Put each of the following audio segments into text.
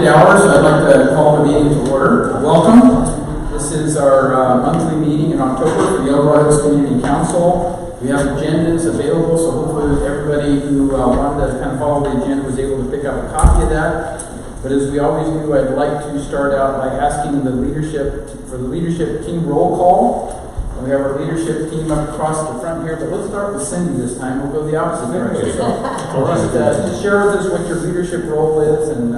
the hour, so I'd like to call the meeting to order. Welcome. This is our monthly meeting in October for the Dorado Community Council. We have agendas available, so hopefully everybody who wanted to kind of follow the agenda was able to pick up a copy of that. But as we always do, I'd like to start out by asking the leadership team roll call. And we have our leadership team up across the front here, but let's start with Cindy this time. We'll go the opposite direction. Just share with us what your leadership role is and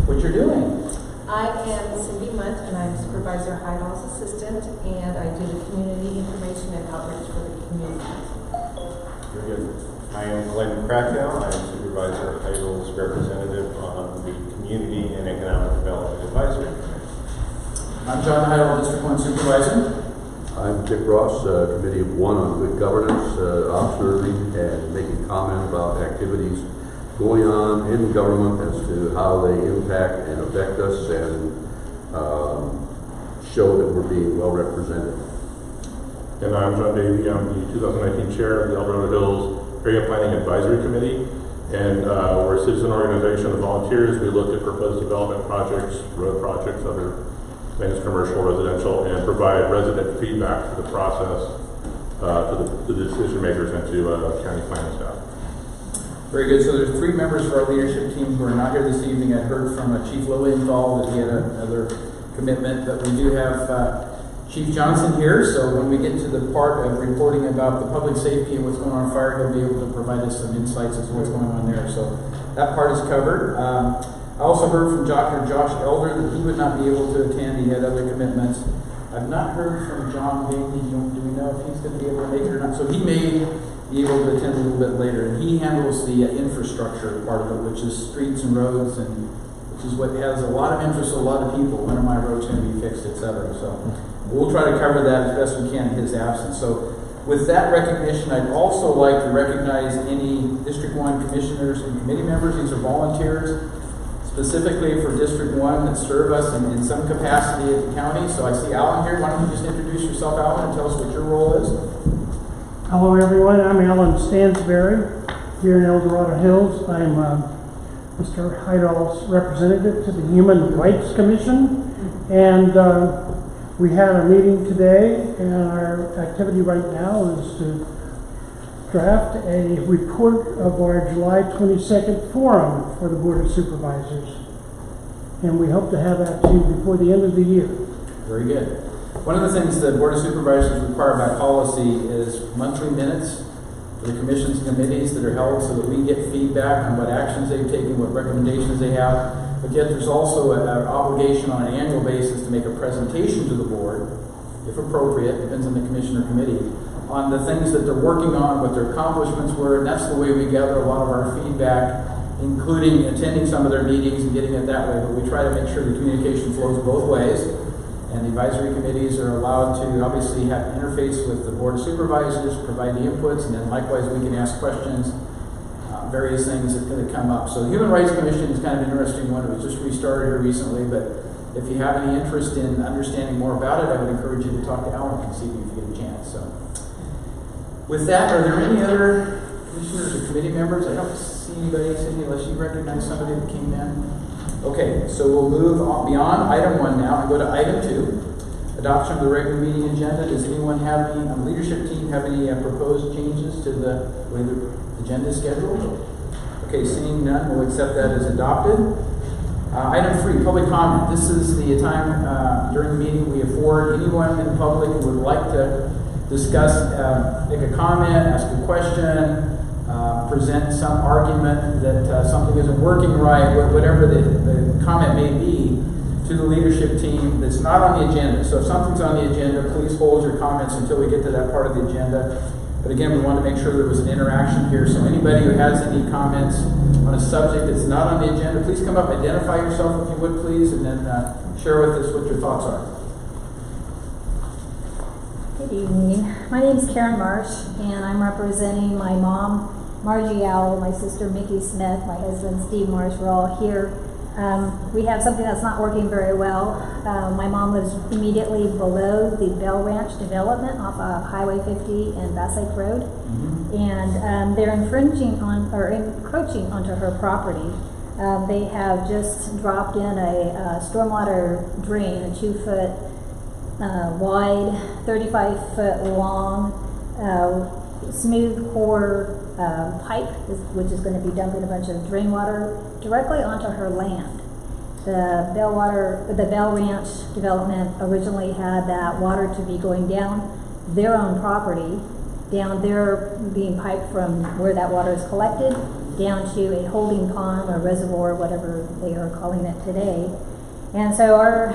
what you're doing. I am Cindy Munt, and I'm Supervisor Heidal's assistant, and I do the community information and outreach for the community. Very good. I am Glenn Krakow. I am Supervisor Heidal's representative on the Community and Economic Development Advisory Committee. I'm John Heidal, District 1 Supervisor. I'm Dick Ross, Committee of One on Good Governance, observing and making comment about activities going on in government as to how they impact and affect us and show that we're being well represented. And I'm John Davey. I'm the 2019 chair of the El Dorado Hills Area Planning Advisory Committee. And we're a citizen organization of volunteers. We look at proposed development projects, road projects, other things, commercial, residential, and provide resident feedback to the process, to the decision makers and to county planning staff. Very good. So there's 3 members of our leadership team who are not here this evening. I heard from Chief Lilienthal that he had another commitment, but we do have Chief Johnson here. So when we get to the part of reporting about the public safety and what's going on in fire, he'll be able to provide us some insights as to what's going on there. So that part is covered. I also heard from Dr. Josh Elder that he would not be able to attend. He had other commitments. I've not heard from John Bailey. Do we know if he's going to be able to make it or not? So he may be able to attend a little bit later. And he handles the infrastructure part of it, which is streets and roads, and which is what has a lot of interest to a lot of people. When are my roads going to be fixed, etc. So we'll try to cover that as best we can in his absence. So with that recognition, I'd also like to recognize any District 1 commissioners and committee members. These are volunteers specifically for District 1 that serve us in some capacity at the county. So I see Alan here. Why don't you just introduce yourself, Alan, and tell us what your role is? Hello, everyone. I'm Alan Stansberry here in El Dorado Hills. I'm Mr. Heidal's representative to the Human Rights Commission. And we had a meeting today, and our activity right now is to draft a report of our July 22nd forum for the Board of Supervisors. And we hope to have that to you before the end of the year. Very good. One of the things the Board of Supervisors require by policy is monthly minutes for the commissions and committees that are held so that we get feedback on what actions they've taken, what recommendations they have. But yet there's also an obligation on an annual basis to make a presentation to the board, if appropriate, depends on the commission or committee, on the things that they're working on, what their accomplishments were, and that's the way we gather a lot of our feedback, including attending some of their meetings and getting it that way. But we try to make sure the communication flows both ways, and the advisory committees are allowed to obviously have interface with the Board of Supervisors, provide the inputs, and then likewise we can ask questions, various things that could come up. So the Human Rights Commission is kind of an interesting one. It was just restarted here recently, but if you have any interest in understanding more about it, I would encourage you to talk to Alan and see if you get a chance. So with that, are there any other commissioners or committee members? I don't see anybody, Cindy, unless you recognize somebody that came in. Okay, so we'll move on beyond item 1 now and go to item 2, adoption of the regular meeting agenda. Does anyone have any, on the leadership team, have any proposed changes to the way the agenda is scheduled? Okay, seeing none, we'll accept that as adopted. Item 3, public comment. This is the time during the meeting we afford anyone in the public who would like to discuss, make a comment, ask a question, present some argument that something isn't working right, whatever the comment may be, to the leadership team that's not on the agenda. So if something's on the agenda, please hold your comments until we get to that part of the agenda. But again, we want to make sure there was an interaction here. So anybody who has any comments on a subject that's not on the agenda, please come up, identify yourself if you would please, and then share with us what your thoughts are. Good evening. My name is Karen Marsh, and I'm representing my mom, Margie Owl, my sister Mickey Smith, my husband Steve Marsh. We're all here. We have something that's not working very well. My mom lives immediately below the Bell Ranch development off of Highway 50 and Bass Lake Road. And they're encroaching onto her property. They have just dropped in a stormwater drain, a 2-foot wide, 35-foot long, smooth core pipe, which is going to be dumping a bunch of drain water directly onto her land. The Bell Ranch development originally had that water to be going down their own property, down there being piped from where that water is collected down to a holding pond or reservoir, whatever they are calling it today. And so our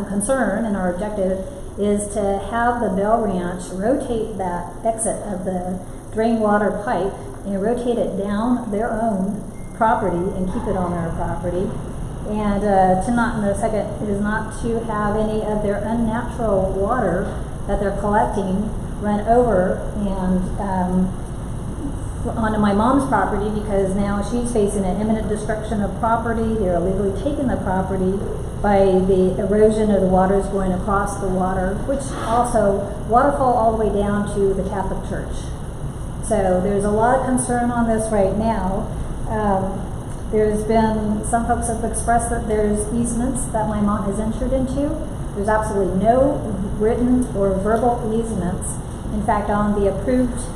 concern and our objective is to have the Bell Ranch rotate that exit of the drain water pipe and rotate it down their own property and keep it on their property. And to not, in the second, is not to have any of their unnatural water that they're collecting run over and onto my mom's property, because now she's facing an imminent destruction of property. They're illegally taking the property by the erosion of the waters going across the water, which also waterfall all the way down to the Catholic Church. So there's a lot of concern on this right now. There's been, some folks have expressed that there's easements that my mom has entered into. There's absolutely no written or verbal easements. In fact, on the approved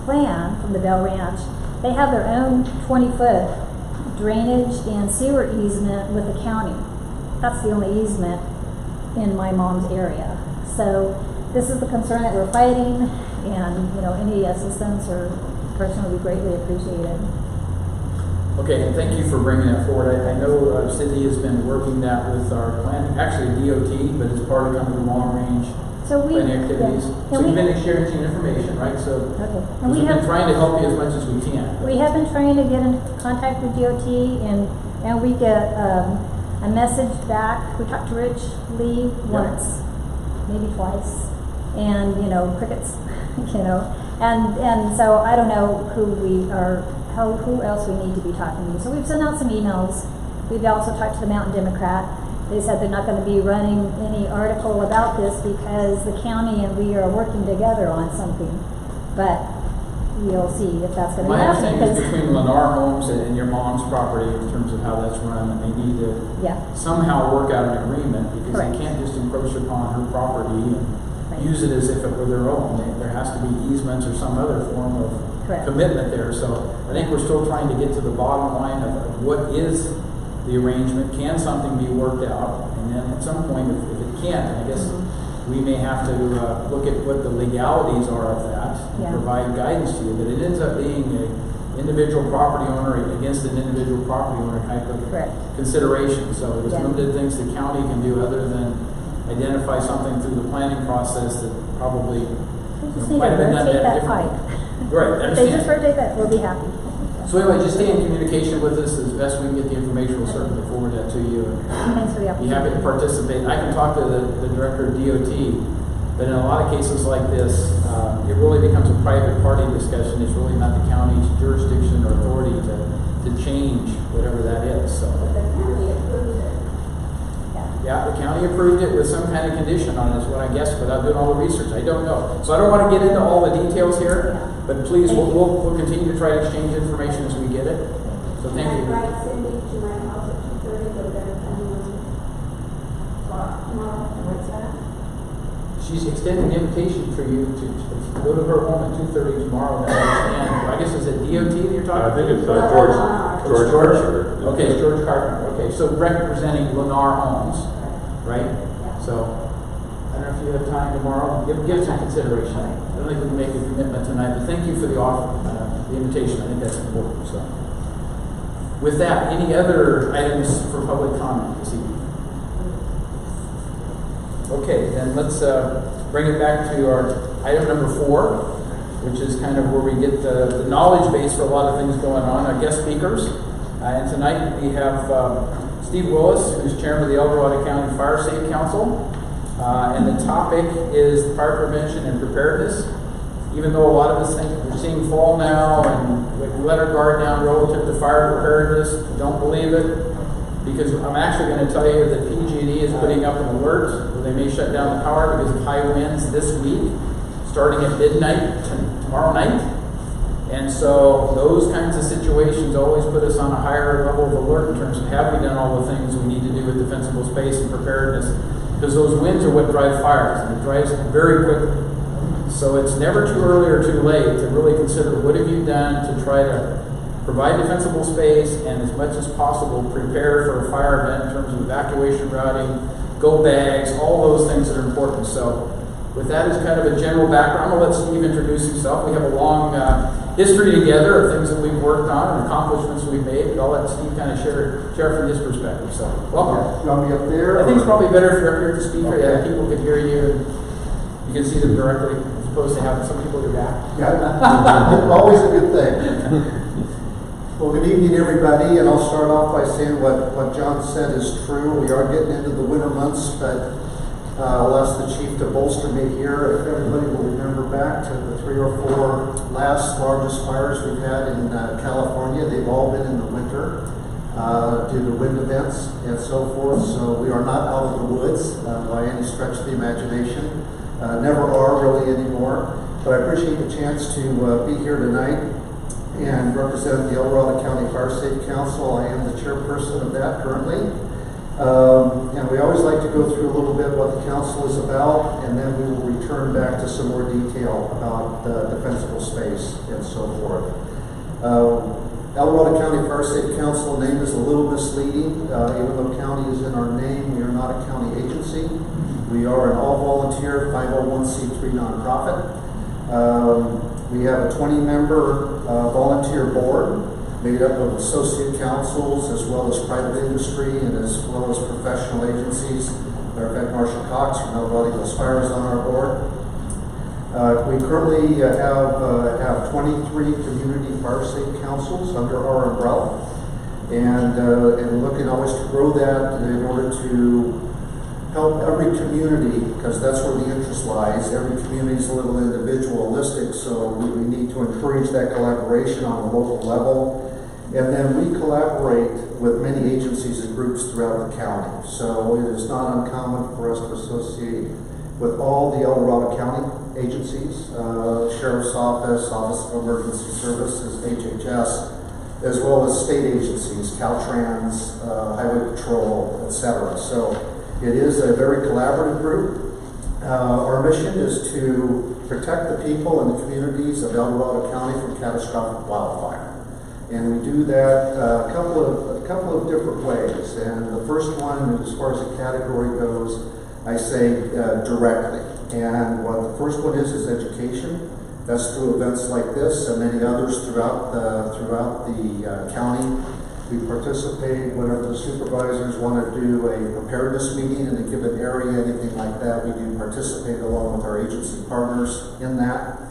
plan from the Bell Ranch, they have their own 20-foot drainage and sewer easement with the county. That's the only easement in my mom's area. So this is the concern that we're fighting, and any assistance or person would be greatly appreciated. Okay, and thank you for bringing that forward. I know Cindy has been working that with our plan, actually DOT, but it's part of kind of the long-range planning activities. So you've been exchanging information, right? So okay. And we've been trying to help you as much as we can. We have been trying to get in contact with DOT, and we get a message back. We talked to Rich Lee once, maybe twice, and crickets, and so I don't know who else we need to be talking to. So we've sent out some emails. We've also talked to the Mountain Democrat. They said they're not going to be running any article about this because the county and we are working together on something. But we'll see if that's going to My happen. understanding is between Lennar Homes and your mom's property in terms of how that's run, and they need to somehow work out an agreement, because they can't just encroach upon her property and use it as if it were their own. There has to be easements or some other form of commitment there. So I think we're still trying to get to the bottom line of what is the arrangement. Can something be worked out? And then at some point, if it can't, I guess we may have to look at what the legalities are of that and provide guidance to you. But it ends up being an individual property owner against an individual property owner type of consideration. So there's limited things the county can do other than identify something through the planning process that probably might have been done differently. Right, if they just rotate that, we'll be happy. So anyway, just stay in communication with us as best we can get the information. We'll certainly forward that to you. Thanks for the opportunity. Be happy to participate. I can talk to the director of DOT, but in a lot of cases like this, it really becomes a private party discussion. It's really not the county's jurisdiction or authority to change whatever that is. So. Yeah, the county approved it with some kind of condition on it, is what I guess, without doing all the research. I don't know. So I don't want to get into all the details here, but please, we'll continue to try to exchange information as we get it. So thank you. Right, Cindy, to my house at 2:30, go there tomorrow. What's that? She's extending the invitation for you to go to her home at 2:30 tomorrow. And I guess is it DOT that you're talking about? I think it's George Carter. Okay, it's George Carter. Okay, so representing Lennar Homes, right? So I don't know if you have time tomorrow. Give some consideration. I don't think we can make a commitment tonight, but thank you for the offer, the invitation. I think that's important. So with that, any other items for public comment this evening? Okay, then let's bring it back to our item number 4, which is kind of where we get the knowledge base for a lot of things going on, our guest speakers. And tonight we have Steve Willis, who's chairman of the El Dorado County Fire Safe Council. And the topic is fire prevention and preparedness. Even though a lot of us think we're seeing fall now and we let our guard down relative to fire preparedness, don't believe it. Because I'm actually going to tell you that PG&E is putting up an alert where they may shut down the power because of high winds this week, starting at midnight tomorrow night. And so those kinds of situations always put us on a higher level of alert in terms of have we done all the things we need to do with defensible space and preparedness, because those winds are what drive fires, and it drives very quickly. So it's never too early or too late to really consider what have you done to try to provide defensible space and as much as possible prepare for a fire event in terms of evacuation routing, go bags, all those things that are important. So with that as kind of a general background, I'll let Steve introduce himself. We have a long history together of things that we've worked on and accomplishments we've made, but I'll let Steve kind of share from his perspective. So welcome. You want me up there? I think it's probably better if you're up here to speak, yeah, people can hear you and you can see them directly, as opposed to having some people at your back. Yeah, always a good thing. Well, good evening, everybody, and I'll start off by saying what John said is true. We are getting into the winter months, but I'll ask the chief to bolster me here. If everybody will remember back to the 3 or 4 last largest fires we've had in California, they've all been in the winter due to wind events and so forth. So we are not out of the woods by any stretch of the imagination. Never are really anymore. But I appreciate the chance to be here tonight and represent the El Dorado County Fire Safety Council. I am the chairperson of that currently. And we always like to go through a little bit what the council is about, and then we will return back to some more detail about defensible space and so forth. El Dorado County Fire Safety Council name is a little misleading. Even though county is in our name, we are not a county agency. We are an all-volunteer 501c3 nonprofit. We have a 20-member volunteer board made up of associate councils as well as private industry and as well as professional agencies. Matter of fact, Marshall Cox from El Dorado Fire is on our board. We currently have 23 community fire safety councils under our umbrella, and looking always to grow that in order to help every community, because that's where the interest lies. Every community is a little individualistic, so we need to encourage that collaboration on a local level. And then we collaborate with many agencies and groups throughout the county. So it is not uncommon for us to associate with all the El Dorado County agencies, Sheriff's Office, Office of Emergency Services, HHS, as well as state agencies, Caltrans, Highway Patrol, etc. So it is a very collaborative group. Our mission is to protect the people and the communities of El Dorado County from catastrophic wildfire. And we do that a couple of different ways. And the first one, as far as the category goes, I say directly. And what the first one is education. That's through events like this and many others throughout the county. We participate whenever the supervisors want to do a preparedness meeting in a given area, anything like that. We do participate along with our agency partners in that.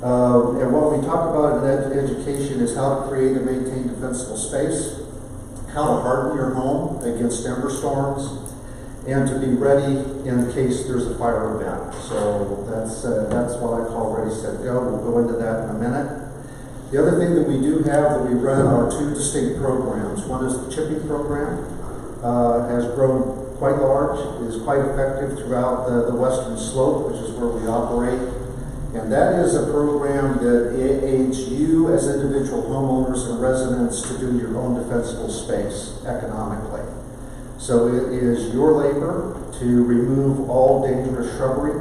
And what we talk about in education is how to create and maintain defensible space, how to harden your home against timber storms, and to be ready in case there's a fire event. So that's what I call ready, set, go. We'll go into that in a minute. The other thing that we do have that we run are 2 distinct programs. One is the chipping program, has grown quite large, is quite effective throughout the western slope, which is where we operate. And that is a program that aids you as individual homeowners and residents to do your own defensible space economically. So it is your labor to remove all dangerous shrubbery,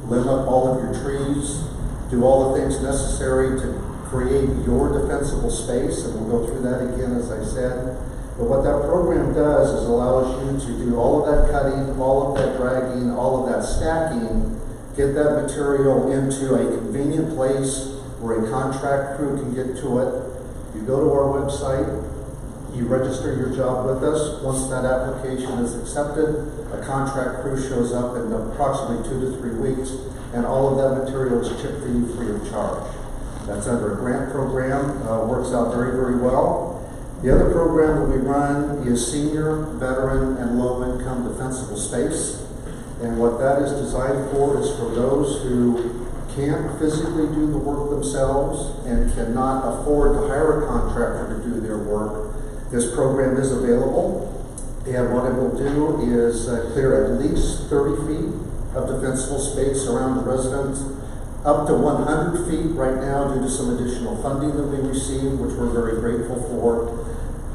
limb up all of your trees, do all the things necessary to create your defensible space, and we'll go through that again, as I said. But what that program does is allows you to do all of that cutting, all of that dragging, all of that stacking, get that material into a convenient place where a contract crew can get to it. You go to our website, you register your job with us. Once that application is accepted, a contract crew shows up in approximately 2 to 3 weeks, and all of that material is shipped to you free of charge. That's under a grant program, works out very, very well. The other program that we run is Senior, Veteran, and Low-Income Defensible Space. And what that is designed for is for those who can't physically do the work themselves and cannot afford to hire a contractor to do their work. This program is available, and what it will do is clear at least 30 feet of defensible space around the residence up to 100 feet right now due to some additional funding that we received, which we're very grateful for.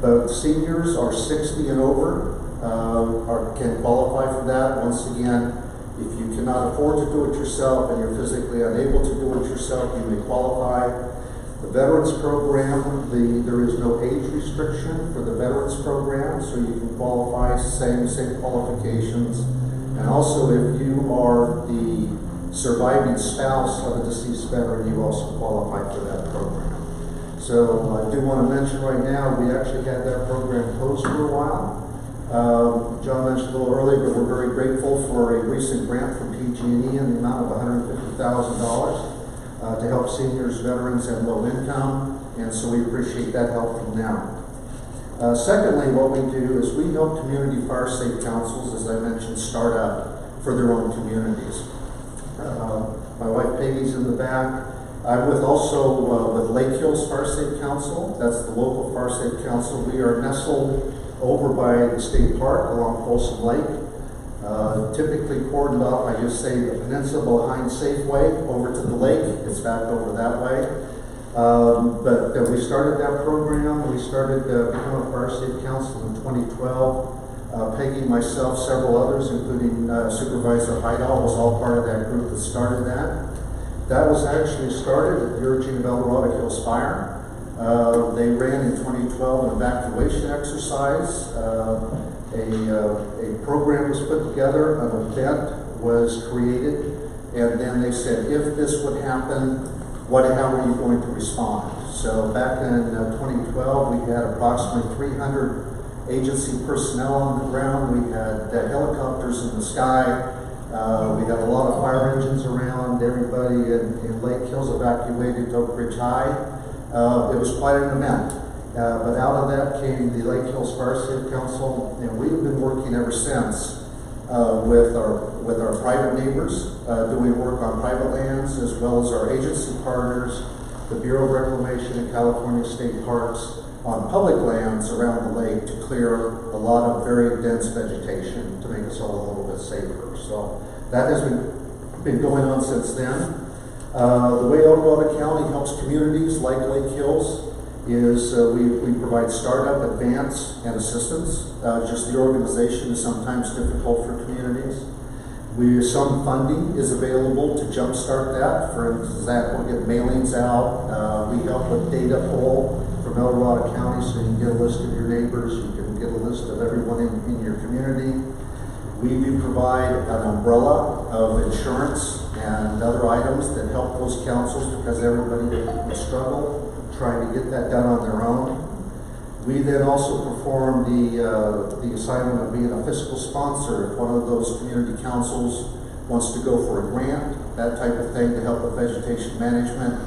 But seniors are 60 and over can qualify for that. Once again, if you cannot afford to do it yourself and you're physically unable to do it yourself, you may qualify. The Veterans Program, there is no age restriction for the Veterans Program, so you can qualify, same qualifications. And also, if you are the surviving spouse of a deceased veteran, you also qualify for that program. So I do want to mention right now, we actually had that program closed for a while. John mentioned a little earlier, but we're very grateful for a recent grant from PG&E in the amount of $150,000 to help seniors, veterans, and low income, and so we appreciate that help from them. Secondly, what we do is we help community fire safe councils, as I mentioned, start up for their own communities. My wife Peggy's in the back. I'm with Lake Hills Fire Safe Council. That's the local fire safe council. We are nestled over by the state park along Folsom Lake. Typically cordoned off, I just say the peninsula behind Safeway over to the lake. It's back over that way. But we started that program. We started becoming a fire safe council in 2012. Peggy, myself, several others, including Supervisor Heidel, was all part of that group that started that. That was actually started at the urging of El Dorado Hills Fire. They ran in 2012 an evacuation exercise. A program was put together, an event was created, and then they said, if this would happen, how are you going to respond? So back in 2012, we had approximately 300 agency personnel on the ground. We had helicopters in the sky. We had a lot of fire engines around. Everybody in Lake Hills evacuated to Oak Ridge High. It was quite an event. But out of that came the Lake Hills Fire Safe Council, and we've been working ever since with our private neighbors, doing work on private lands, as well as our agency partners, the Bureau of Reclamation and California State Parks, on public lands around the lake to clear a lot of very dense vegetation to make us all a little bit safer. So that has been going on since then. The way El Dorado County helps communities like Lake Hills is we provide startup, advance, and assistance. Just the organization is sometimes difficult for communities. Some funding is available to jumpstart that. For example, we get mailings out. We help with data pull from El Dorado County, so you can get a list of your neighbors, you can get a list of everyone in your community. We do provide an umbrella of insurance and other items that help those councils, because everybody would struggle trying to get that done on their own. We then also perform the assignment of being a fiscal sponsor. If one of those community councils wants to go for a grant, that type of thing, to help with vegetation management,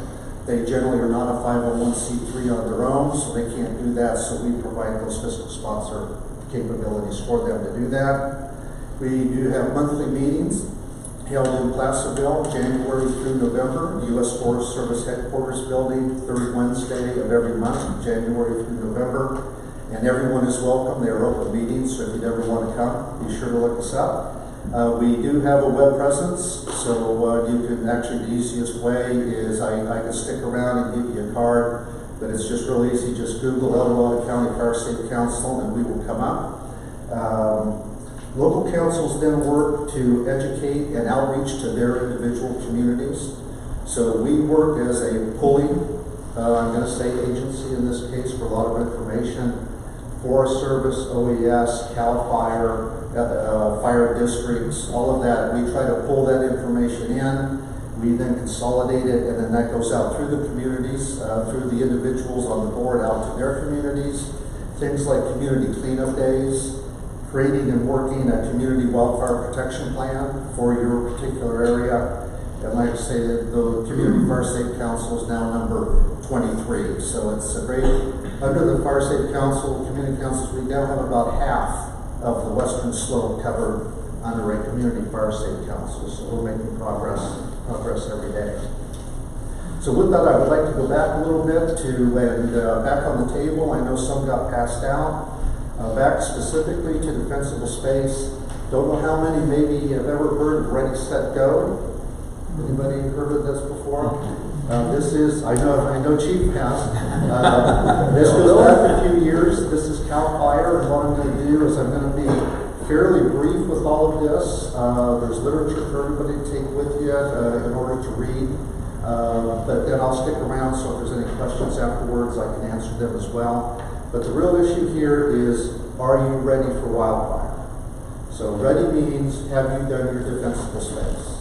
they generally are not a 501c3 on their own, so they can't do that, so we provide those fiscal sponsor capabilities for them to do that. We do have monthly meetings held in Placerville, January through November, U.S. Forest Service Headquarters building, third Wednesday of every month, January through November. And everyone is welcome. They are open meetings, so if you ever want to come, be sure to look us up. We do have a web presence, so you can actually, the easiest way is I can stick around and give you a card, but it's just real easy. Just Google El Dorado County Fire Safe Council and we will come up. Local councils then work to educate and outreach to their individual communities. So we work as a pulling, I'm going to say agency in this case, for a lot of information. Forest Service, OES, CAL FIRE, fire districts, all of that. We try to pull that information in. We then consolidate it, and then that goes out through the communities, through the individuals on the board, out to their communities. Things like community cleanup days, creating and working a community wildfire protection plan for your particular area. And like I say, the Community Fire Safe Council is now number 23. So it's a great, under the Fire Safe Council, community councils, we now have about half of the western slope covered under a Community Fire Safe Council. So we're making progress every day. So with that, I would like to go back a little bit back on the table. I know some got passed out. Back specifically to defensible space. Don't know how many maybe have ever heard of Ready, Set, Go. Anybody heard of this before? This is, I know Chief has. This goes back a few years. This is CAL FIRE, and what I'm going to do is I'm going to be fairly brief with all of this. There's literature for everybody to take with you in order to read. But then I'll stick around, so if there's any questions afterwards, I can answer them as well. But the real issue here is, are you ready for wildfire? So ready means, have you done your defensible space?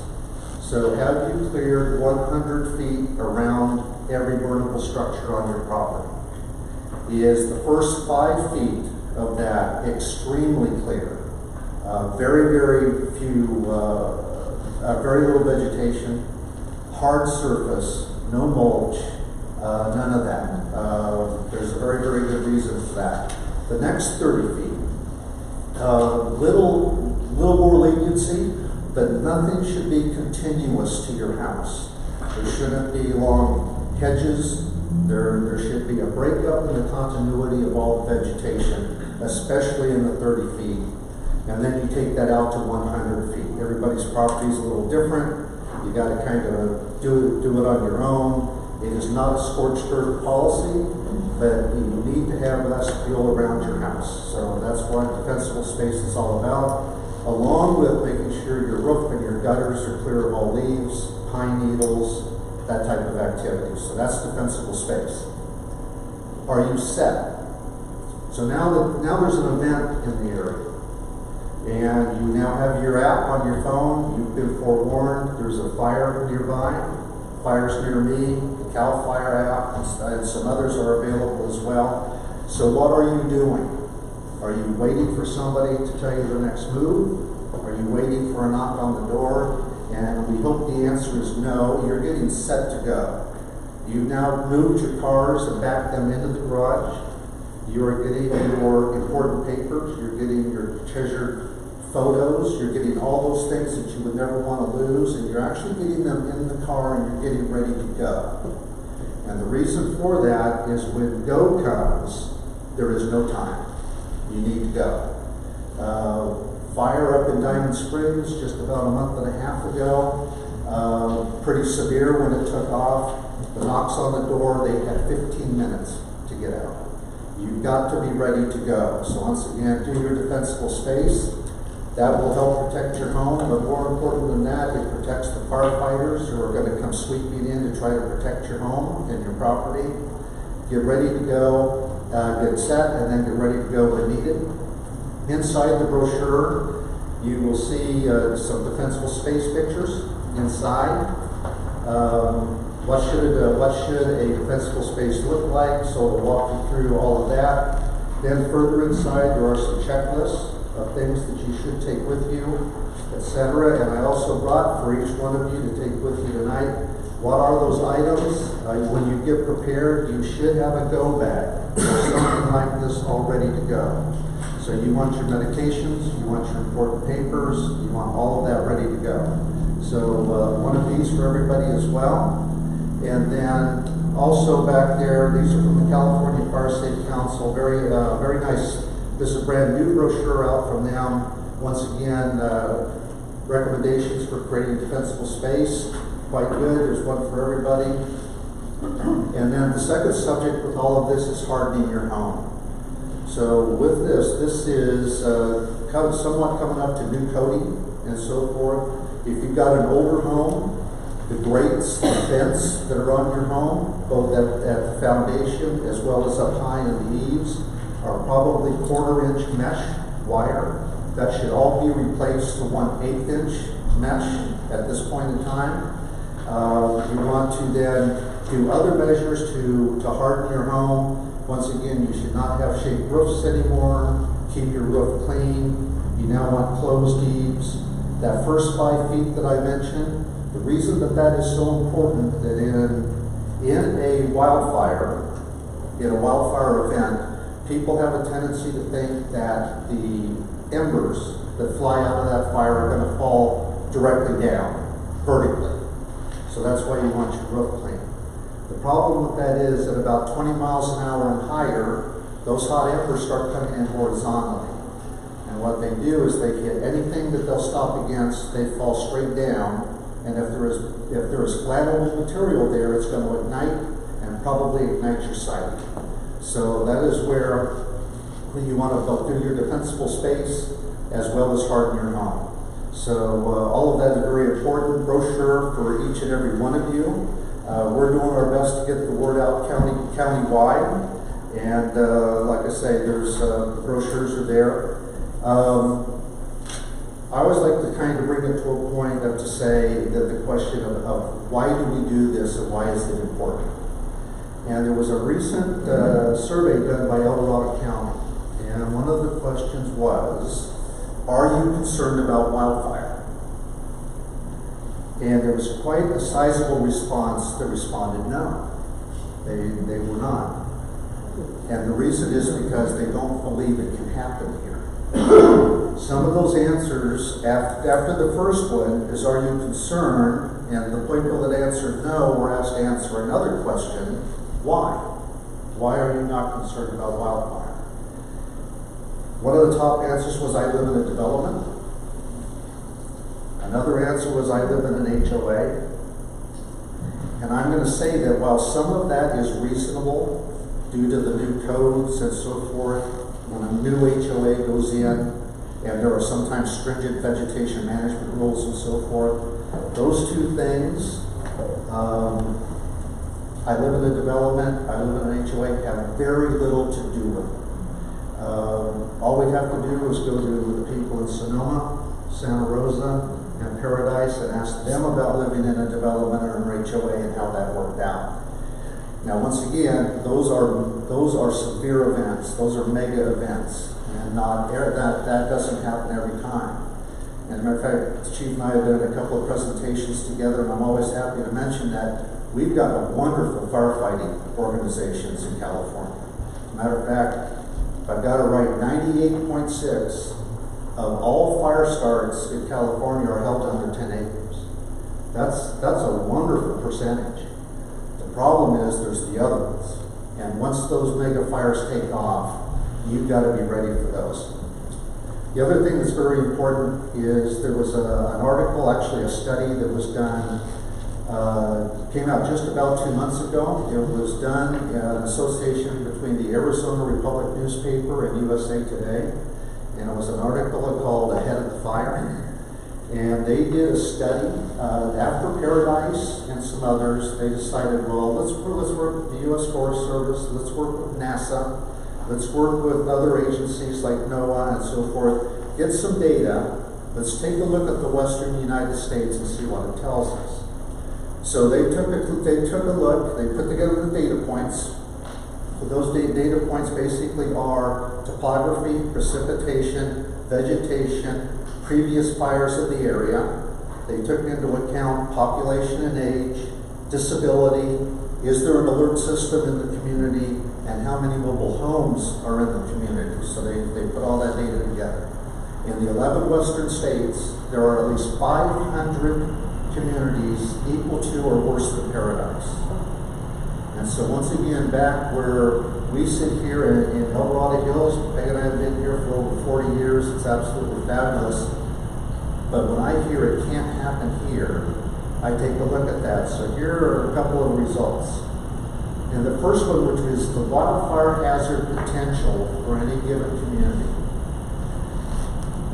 So have you cleared 100 feet around every vertical structure on your property? Is the first 5 feet of that extremely clear? Very few, very little vegetation, hard surface, no mulch, none of that. There's a very good reason for that. The next 30 feet, little more leniency, but nothing should be continuous to your house. There shouldn't be long hedges. There should be a breakup in the continuity of all the vegetation, especially in the 30 feet. And then you take that out to 100 feet. Everybody's property is a little different. You got to kind of do it on your own. It is not a scorched earth policy, but you need to have less fuel around your house. So that's what defensible space is all about, along with making sure your roof and your gutters are clear of all leaves, pine needles, that type of activity. So that's defensible space. Are you set? So now there's an event in the area, and you now have your app on your phone. You've been forewarned. There's a fire nearby. Fire's near me. The CAL FIRE app and some others are available as well. So what are you doing? Are you waiting for somebody to tell you the next move? Are you waiting for a knock on the door? And we hope the answer is no. You're getting set to go. You've now moved your cars and backed them into the garage. You're getting your important papers. You're getting your treasured photos. You're getting all those things that you would never want to lose, and you're actually getting them in the car and you're getting ready to go. And the reason for that is when go comes, there is no time. You need to go. Fire up in Diamond Springs just about a month and a half ago, pretty severe when it took off. The knocks on the door, they had 15 minutes to get out. You've got to be ready to go. So once again, do your defensible space. That will help protect your home, but more important than that, it protects the firefighters who are going to come sweeping in to try to protect your home and your property. Get ready to go, get set, and then get ready to go when needed. Inside the brochure, you will see some defensible space pictures inside. What should a defensible space look like? So it'll walk you through all of that. Then further inside, there are some checklists of things that you should take with you, etc. And I also brought for each one of you to take with you tonight, what are those items? When you get prepared, you should have a go bag or something like this all ready to go. So you want your medications, you want your important papers, you want all of that ready to go. So one of these for everybody as well. And then also back there, these are from the California Fire Safety Council, very nice. This is a brand new brochure out from them. Once again, recommendations for creating defensible space. Quite good. There's one for everybody. And then the second subject with all of this is hardening your home. So with this is somewhat coming up to new coating and so forth. If you've got an older home, the grates, the vents that are on your home, both at the foundation as well as up high in the eaves, are probably 1/4-inch mesh wire. That should all be replaced to 1/8-inch mesh at this point in time. You want to then do other measures to harden your home. Once again, you should not have shaped roofs anymore. Keep your roof clean. You now want closed eaves. That first 5 feet that I mentioned, the reason that is so important that in a wildfire event, people have a tendency to think that the embers that fly out of that fire are going to fall directly down, vertically. So that's why you want your roof clean. The problem with that is at about 20 miles an hour and higher, those hot embers start coming in horizontally. And what they do is they hit anything that they'll stop against, they fall straight down, And if there is flammable material there, it's going to ignite and probably ignite your site. So that is where you want to both do your defensible space as well as harden your home. So all of that is very important. Brochure for each and every one of you. We're doing our best to get the word out county-wide. And like I say, there's brochures are there. I always like to kind of bring it to a point of to say that the question of why do we do this and why is it important? And there was a recent survey done by El Dorado County, and one of the questions was, are you concerned about wildfire? And there was quite a sizable response that responded no. They were not. And the reason is because they don't believe it can happen here. Some of those answers, after the first one, is are you concerned? And the people that answered no were asked to answer another question, why? Why are you not concerned about wildfire? One of the top answers was I live in a development. Another answer was I live in an HOA. And I'm going to say that while some of that is reasonable due to the new codes and so forth, when a new HOA goes in, and there are sometimes stringent vegetation management rules and so forth, those two things, I live in a development, I live in an HOA, have very little to do with it. All we have to do is go to the people in Sonoma, Santa Rosa, and Paradise and ask them about living in a development or an HOA and how that worked out. Now, once again, those are severe events. Those are mega events, and that doesn't happen every time. And as a matter of fact, the Chief and I have done a couple of presentations together, and I'm always happy to mention that we've got a wonderful firefighting organizations in California. As a matter of fact, I've got to write 98.6 of all fire starts in California are held under 10 acres. That's a wonderful percentage. The problem is there's the other ones. And once those mega fires take off, you've got to be ready for those. The other thing that's very important is there was an article, actually a study that was done, came out just about 2 months ago. It was done in an association between the Arizona Republic newspaper and USA Today. And it was an article called Ahead of the Fire. And they did a study after Paradise and some others. They decided, well, let's work with the U.S. Forest Service, let's work with NASA, let's work with other agencies like NOAA and so forth, get some data. Let's take a look at the western United States and see what it tells us. So they took a look, they put together the data points. So those data points basically are topography, precipitation, vegetation, previous fires of the area. They took into account population and age, disability, is there an alert system in the community, and how many mobile homes are in the community. So they put all that data together. In the 11 western states, there are at least 500 communities equal to or worse than Paradise. And so once again, back where we sit here in El Dorado Hills, Peg and I have been here for over 40 years, it's absolutely fabulous. But when I hear it can't happen here, I take a look at that. So here are a couple of results. And the first one, which is the wildfire hazard potential for any given community.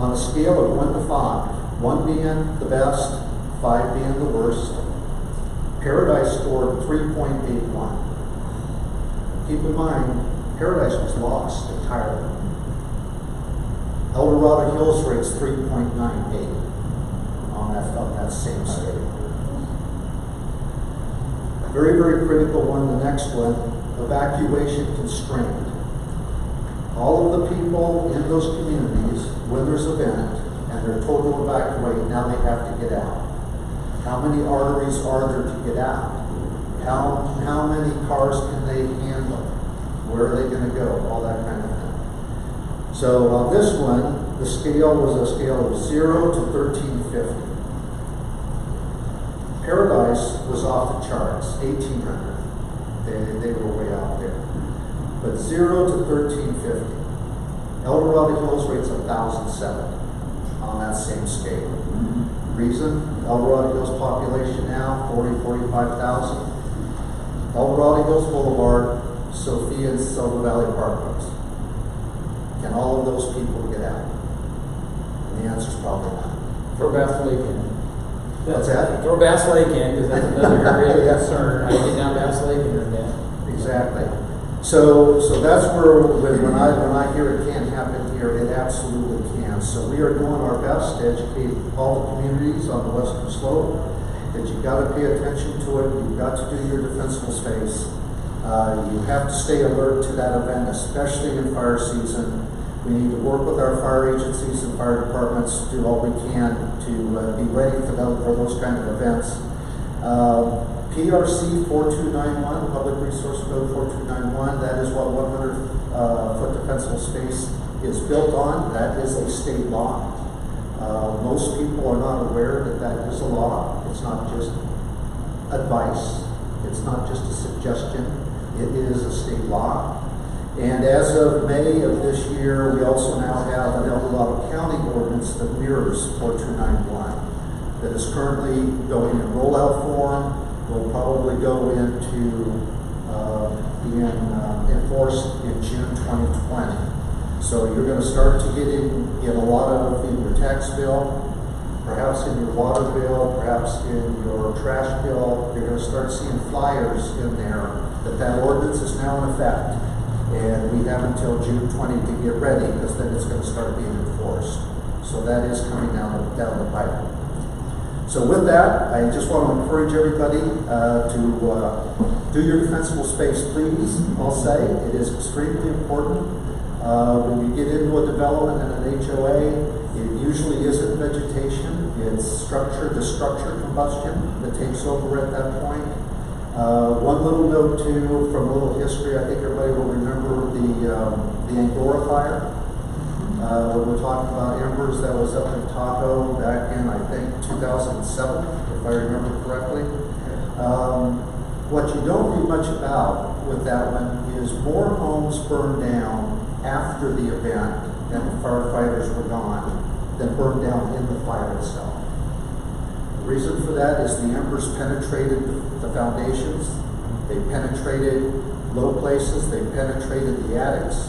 On a scale of 1 to 5, 1 being the best, 5 being the worst, Paradise scored 3.81. Keep in mind, Paradise was lost entirely. El Dorado Hills rates 3.98 on that same scale. Very, very critical one, the next one, evacuation constraint. All of the people in those communities, when there's an event and they're told to evacuate, now they have to get out. How many arteries are there to get out? How many cars can they handle? Where are they going to go? All that kind of thing. So on this one, the scale was a scale of 0 to 1350. Paradise was off the charts, 1800. They were way out there. But 0 to 1350. El Dorado Hills rates 1007 on that same scale. Reason, El Dorado Hills population now, 45,000. El Dorado Hills Boulevard, Sophia and Silver Valley Apartments. Can all of those people get out? And the answer is probably not. Throw Bass Lake in. What's that? Throw Bass Lake in, because that's another area of Yeah. concern. How do you get down Bass Lake and then down? Exactly. So that's where, when I hear it can't happen here, it absolutely can. So we are doing our best to educate all the communities on the western slope that you've got to pay attention to it. You've got to do your defensible space. You have to stay alert to that event, especially in fire season. We need to work with our fire agencies and fire departments to do all we can to be ready for those kind of events. PRC 4291, Public Resource Code 4291, that is what 100-foot defensible space is built on. That is a state law. Most people are not aware that that is a law. It's not just advice. It's not just a suggestion. It is a state law. And as of May of this year, we also now have an El Dorado County ordinance that mirrors 4291 that is currently going in rollout form. Will probably go into being enforced in June 2020. So you're going to start to get in a lot of in your tax bill, perhaps in your water bill, perhaps in your trash bill. You're going to start seeing flyers in there that ordinance is now in effect. And we have until June 20 to get ready, because then it's going to start being enforced. So that is coming down the pipe. So with that, I just want to encourage everybody to do your defensible space, please. I'll say it is extremely important. When you get into a development in an HOA, it usually isn't vegetation. It's the structure combustion that takes over at that point. One little note too, from a little history, I think everybody will remember the Angora fire. When we're talking about embers, that was up in Tahoe back in, I think, 2007, if I remember correctly. What you don't read much about with that one is more homes burned down after the event and the firefighters were gone than burned down in the fire itself. The reason for that is the embers penetrated the foundations, they penetrated low places, they penetrated the attics,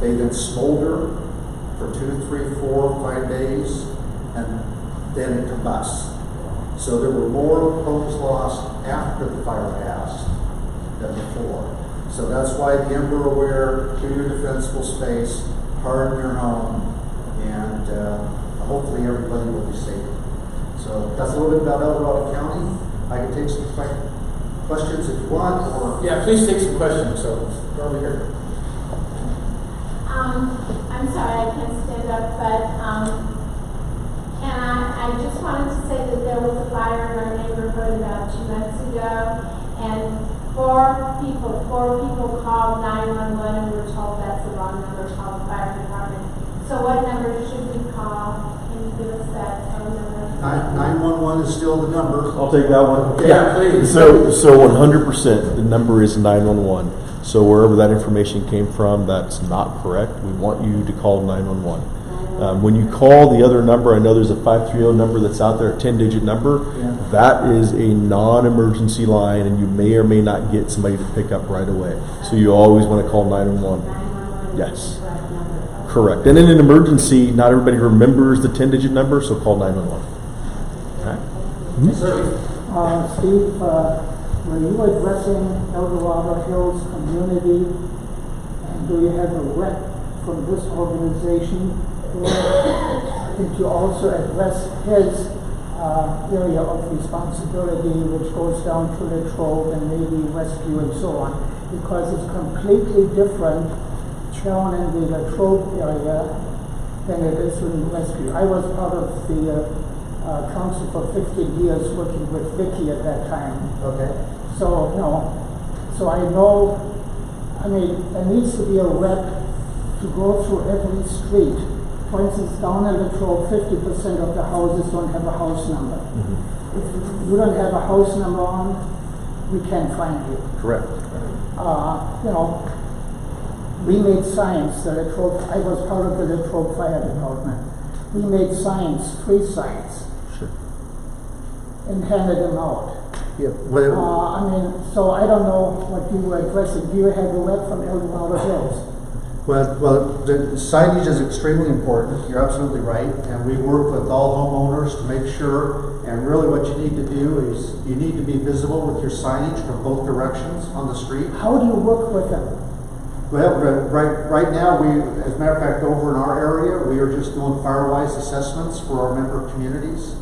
they then smolder for 2, 3, 4, 5 days, and then it combusts. So there were more homes lost after the fire passed than before. So that's why the Ember Aware, do your defensible space, harden your home, and hopefully everybody will be safe. So that's a little bit about El Dorado County. I can take some questions if you want, or Yeah, please take some questions. So go over here. I'm sorry I can't stand up, but I just wanted to say that there was a fire in our neighborhood about 2 months ago, and four people called 911 and were told that's the wrong number, call the fire department. So what number should we call? Can you give us that phone number? 911 is still the number. I'll take that one. Yeah, please. So 100%, the number is 911. So wherever that information came from, that's not correct. We want you to call 911. When you call the other number, I know there's a 530 number that's out there, a 10-digit number. Yeah. That is a non-emergency line, and you may or may not get somebody to pick up right away. So you always want to call 911. 911 Yes. is the correct number. Correct. And in an emergency, not everybody remembers the 10-digit number, so call 911. Okay. Steve, were you addressing El Dorado Hills community, and do you have a rep from this organization? Or did you also address his area of responsibility, which goes down to the Latrobe and maybe rescue and so on? Because it's completely different down in the Latrobe area than it is in rescue. I was part of the council for 15 years working with Vicky at that time. Okay. So, so I know, there needs to be a rep to go through every street. For instance, down in Latrobe, 50% of the houses don't have a house number. Mm-hmm. If you don't have a house number on, we can't find you. Correct. We made signs, I was part of the Latrobe Fire Department. We made signs, 3 signs. Sure. and handed them out. Yeah, well, I mean, so I don't know what you were addressing. Do you have the rep from El Dorado Hills? well, the signage is extremely important. You're absolutely right. And we work with all homeowners to make sure, and really what you need to do is you need to be visible with your signage from both directions on the street. How do you work with them? Well, right now, as a matter of fact, over in our area, we are just doing Firewise assessments for our member communities.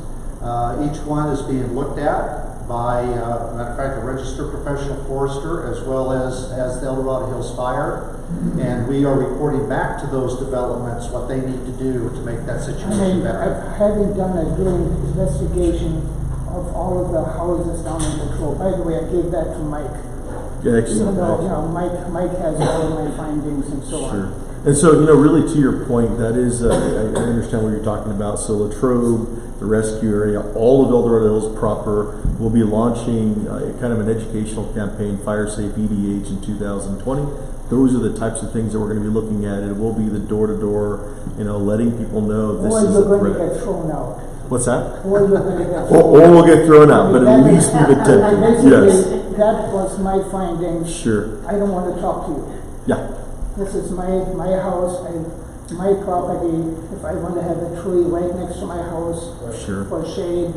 Each one is being looked at by, matter of fact, a registered professional forester as well as the El Dorado Hills Fire. And we are reporting back to those developments what they need to do to make that situation better. Having done a doing investigation of all of the houses down in the Troll, by the way, I gave that to Mike. Yeah, Even excellent. though, Mike has all of my findings and so Sure. on. And so, really to your point, that is, I understand what you're talking about. So Latrobe, the rescue area, all of El Dorado Hills proper will be launching kind of an educational campaign, Fire Safe EDH in 2020. Those are the types of things that we're going to be looking at. It will be the door-to-door, letting people know this Or is you're a going to threat. get thrown out. What's that? Or you're going to get Or thrown out. we'll get thrown out, but at That least is- we've attempted. Basically, Yes. that was my findings. Sure. I don't want to talk to you. Yeah. This is my house and my property. If I want to have a tree right next to my house Sure. for shade,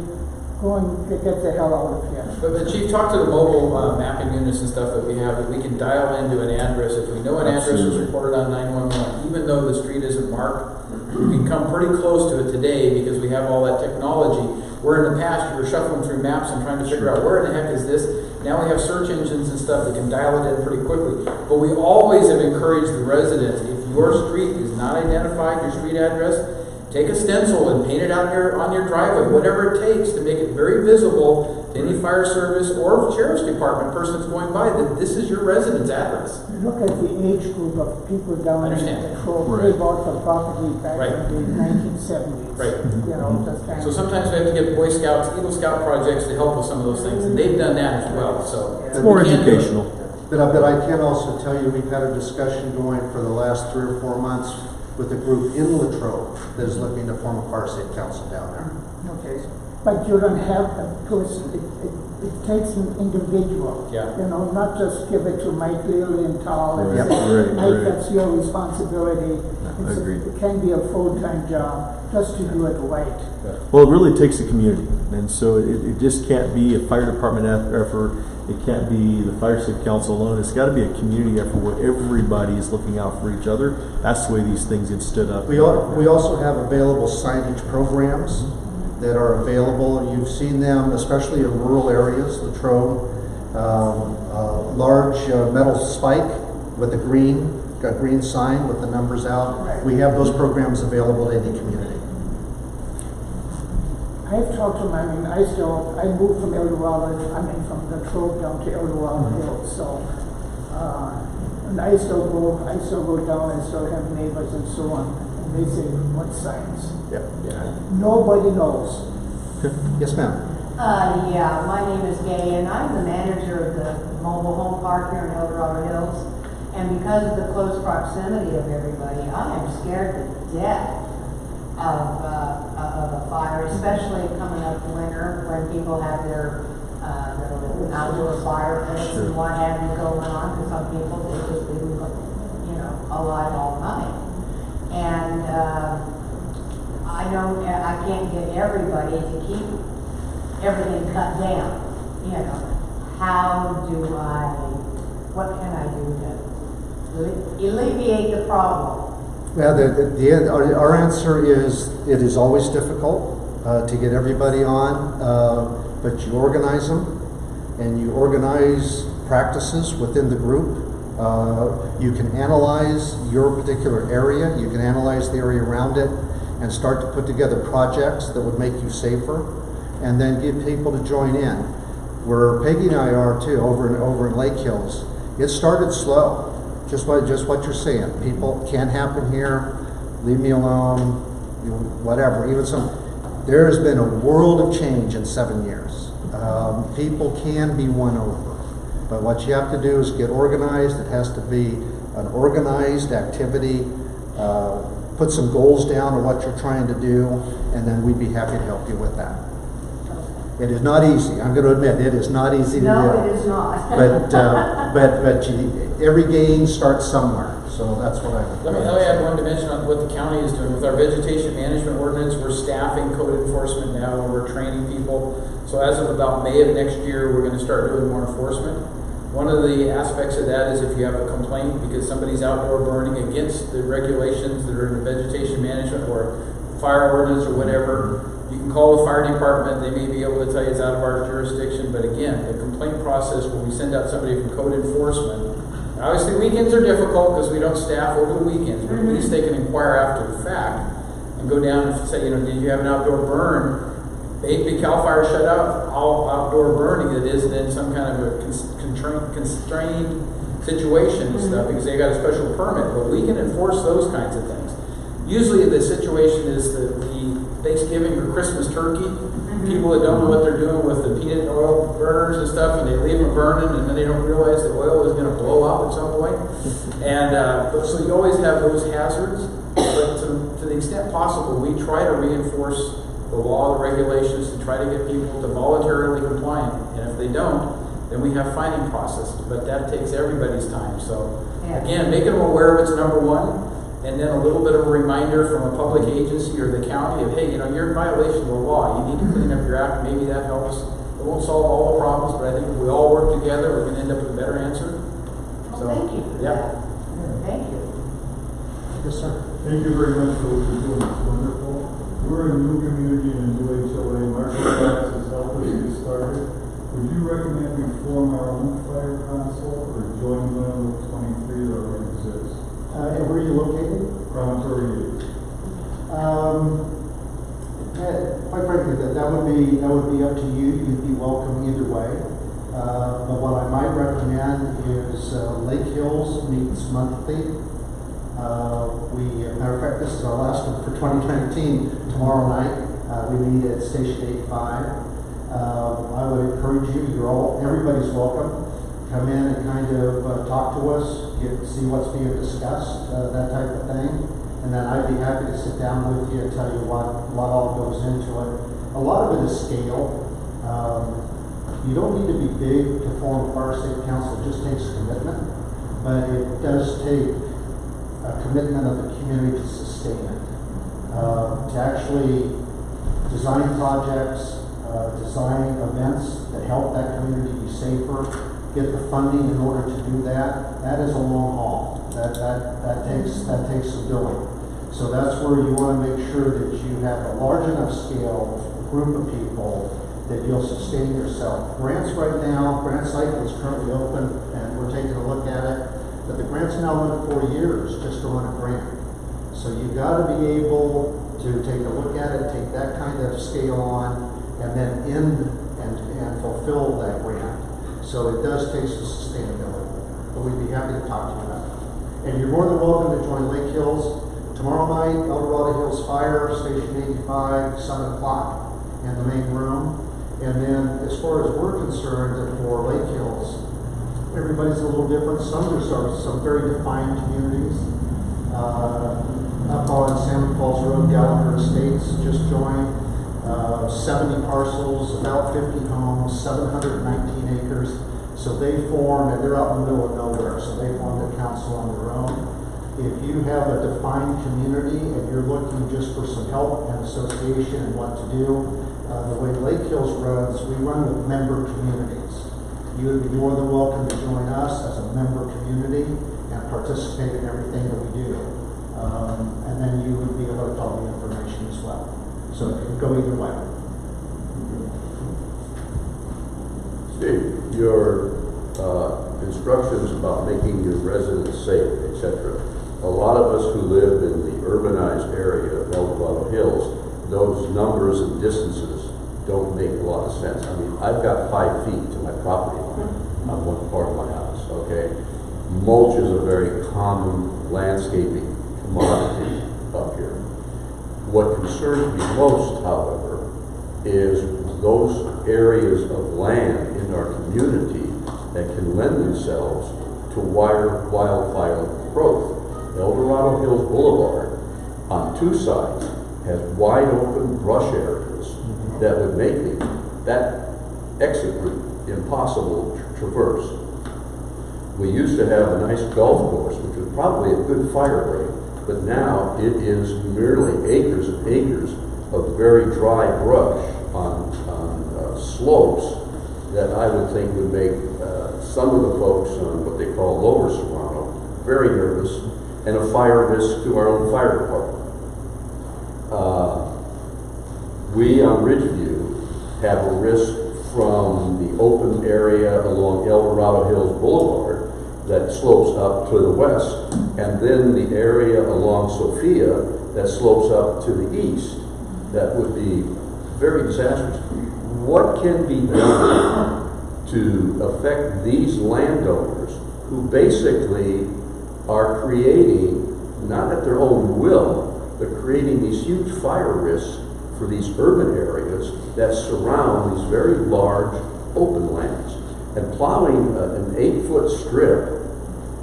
go and get the hell out of here. But Chief, talk to the mobile mapping units and stuff that we have, that we can dial into an address. If we know an address was Absolutely. reported on 911, even though the street isn't marked, we can come pretty close to it today because we have all that technology. Where in the past you were shuffling through maps and trying to figure out where in the heck is this. Now we have search engines and stuff that can dial it in pretty quickly. But we always have encouraged the residents, if your street is not identified, your street address, take a stencil and paint it out on your driveway, whatever it takes to make it very visible to any fire service or sheriff's department person that's going by that this is your resident's address. Look at the age group of people down in Understand. the Troll. Right. They bought the property back Right. in the 1970s. Right. Just kind So of. sometimes we have to get Boy Scouts, Eagle Scout projects to help with some of those things, and they've done that as well, so. It's more we can do it. educational. But I can also tell you, we've had a discussion going for the last 3 or 4 months with a group in Latrobe that is looking to form a fire safe council down there. Okay, but you don't have a person, it takes an individual. Yeah. Not just give it to Mike Lilly and Tall and Right, say, right, Mike, right. that's your responsibility. Agreed. It can be a full-time job, just to do it right. Well, it really takes a community, and so it just can't be a fire department effort. It can't be the Fire Safe Council alone. It's got to be a community effort where everybody is looking out for each other. That's the way these things get stood up. We also have available signage programs that are available. You've seen them, especially in rural areas, Latrobe. Large metal spike with a green sign with the numbers out. We have those programs available to any community. I've talked to him, I moved from El Dorado, from the Troll down to El Dorado Hills, so, and I still go down and still have neighbors and so on, and they say, what signs? Yeah. Nobody knows. Yes, ma'am. Yeah, my name is Gay, and I'm the manager of the mobile home park here in El Dorado Hills. And because of the close proximity of everybody, I am scared to death of a fire, especially coming up winter when people have their outdoor fire pits and what have you going on. Because some people they just leave them, alive all night. And I can't get everybody to keep everything cut down. What can I do to alleviate the problem? Well, our answer is it is always difficult to get everybody on, but you organize them and you organize practices within the group. You can analyze your particular area, you can analyze the area around it, and start to put together projects that would make you safer, and then get people to join in. Where Peggy and I are too, over in Lake Hills, it started slow. Just what you're saying. People can't happen here. Leave me alone. Whatever. There has been a world of change in 7 years. People can be won over, but what you have to do is get organized. It has to be an organized activity. Put some goals down on what you're trying to do, and then we'd be happy to help you with that. It is not easy. I'm going to admit, it is not easy to do. No, it is not. But every gain starts somewhere. So that's what I. Let me add one dimension on what the county is doing. With our vegetation management ordinance, we're staffing code enforcement now, and we're training people. So as of about May of next year, we're going to start doing more enforcement. One of the aspects of that is if you have a complaint because somebody's outdoor burning against the regulations that are in the vegetation management or fire ordinance or whatever, you can call the fire department. They may be able to tell you it's out of our jurisdiction. But again, the complaint process where we send out somebody from code enforcement. Obviously, weekends are difficult because we don't staff over the weekends, but at least they can inquire after the fact and go down and say, did you have an outdoor burn? Maybe CAL FIRE shut out all outdoor burning that isn't in some kind of a constrained situation and stuff because they got a special permit. But we can enforce those kinds of things. Usually, the situation is the Thanksgiving or Christmas turkey. People that don't know what they're doing with the peanut oil burners and stuff, and they leave them burning, and then they don't realize the oil is going to blow up at some point. And so you always have those hazards. But to the extent possible, we try to reinforce the law, the regulations, to try to get people to voluntarily compliant. And if they don't, then we have fining processes. But that takes everybody's time. So again, making them aware of it's number one. And then a little bit of a reminder from a public agency or the county of, hey, you're in violation of the law. You need to clean up your act. Maybe that helps. It won't solve all the problems, but I think if we all work together, we're going to end up with a better answer. Well, thank you. Yeah. Thank you. Yes, sir. Thank you very much for what you're doing. It's wonderful. We're a new community and a new HOA. Marshall Glass has helped us get started. Would you recommend we form our own fire council or join one of the 23 that already exists? And where are you located? Promontory. Quite frankly, that would be up to you. You'd be welcome either way. But what I might recommend is Lake Hills meets monthly. Matter of fact, this is our last one for 2019. Tomorrow night, we meet at Station 85. I would encourage you. Everybody's welcome. Come in and kind of talk to us, see what's being discussed, that type of thing. And then I'd be happy to sit down with you and tell you what all goes into it. A lot of it is scale. You don't need to be big to form a fire safe council. It just takes commitment. But it does take a commitment of the community to sustain it. To actually design projects, design events that help that community be safer, get the funding in order to do that. That is a long haul. That takes some doing. So that's where you want to make sure that you have a large enough scale group of people that you'll sustain yourself. Grants right now, grant cycle is currently open and we're taking a look at it. But the grant's now run 4 years just to run a grant. So you've got to be able to take a look at it, take that kind of scale on, and then end and fulfill that grant. So it does take some sustainability, but we'd be happy to talk to you about it. And you're more than welcome to join Lake Hills. Tomorrow night, El Dorado Hills Fire, Station 85, 7 o'clock in the main room. And then as far as we're concerned for Lake Hills, everybody's a little different. Some are some very defined communities. Up on Salmon Falls Road, Gallagher Estates just joined. 70 parcels, about 50 homes, 719 acres. So they form, and they're out in the middle of nowhere, so they formed a council on their own. If you have a defined community and you're looking just for some help and association and what to do, the way Lake Hills runs, we run with member communities. You would be more than welcome to join us as a member community and participate in everything that we do. And then you would be able to tell the information as well. So it can go either way. Steve, your instructions about making your residents safe, etc. A lot of us who live in the urbanized area of El Dorado Hills, those numbers and distances don't make a lot of sense. I mean, I've got 5 feet to my property line on one part of my house, okay? Mulch is a very common landscaping commodity up here. What concerns me most, however, is those areas of land in our community that can lend themselves to wildfire growth. El Dorado Hills Boulevard on 2 sides has wide open brush areas that would make it that exit route impossible to traverse. We used to have a nice golf course, which was probably a good fire break, but now it is merely acres and acres of very dry brush on slopes that I would think would make some of the folks on what they call Lower Serrano very nervous, and a fire risk to our own fire department. We on Ridgeview have a risk from the open area along El Dorado Hills Boulevard that slopes up to the west, and then the area along Sophia that slopes up to the east. That would be very disastrous. What can be done to affect these landowners who basically are creating, not at their own will, but creating these huge fire risks for these urban areas that surround these very large open lands? And plowing an 8-foot strip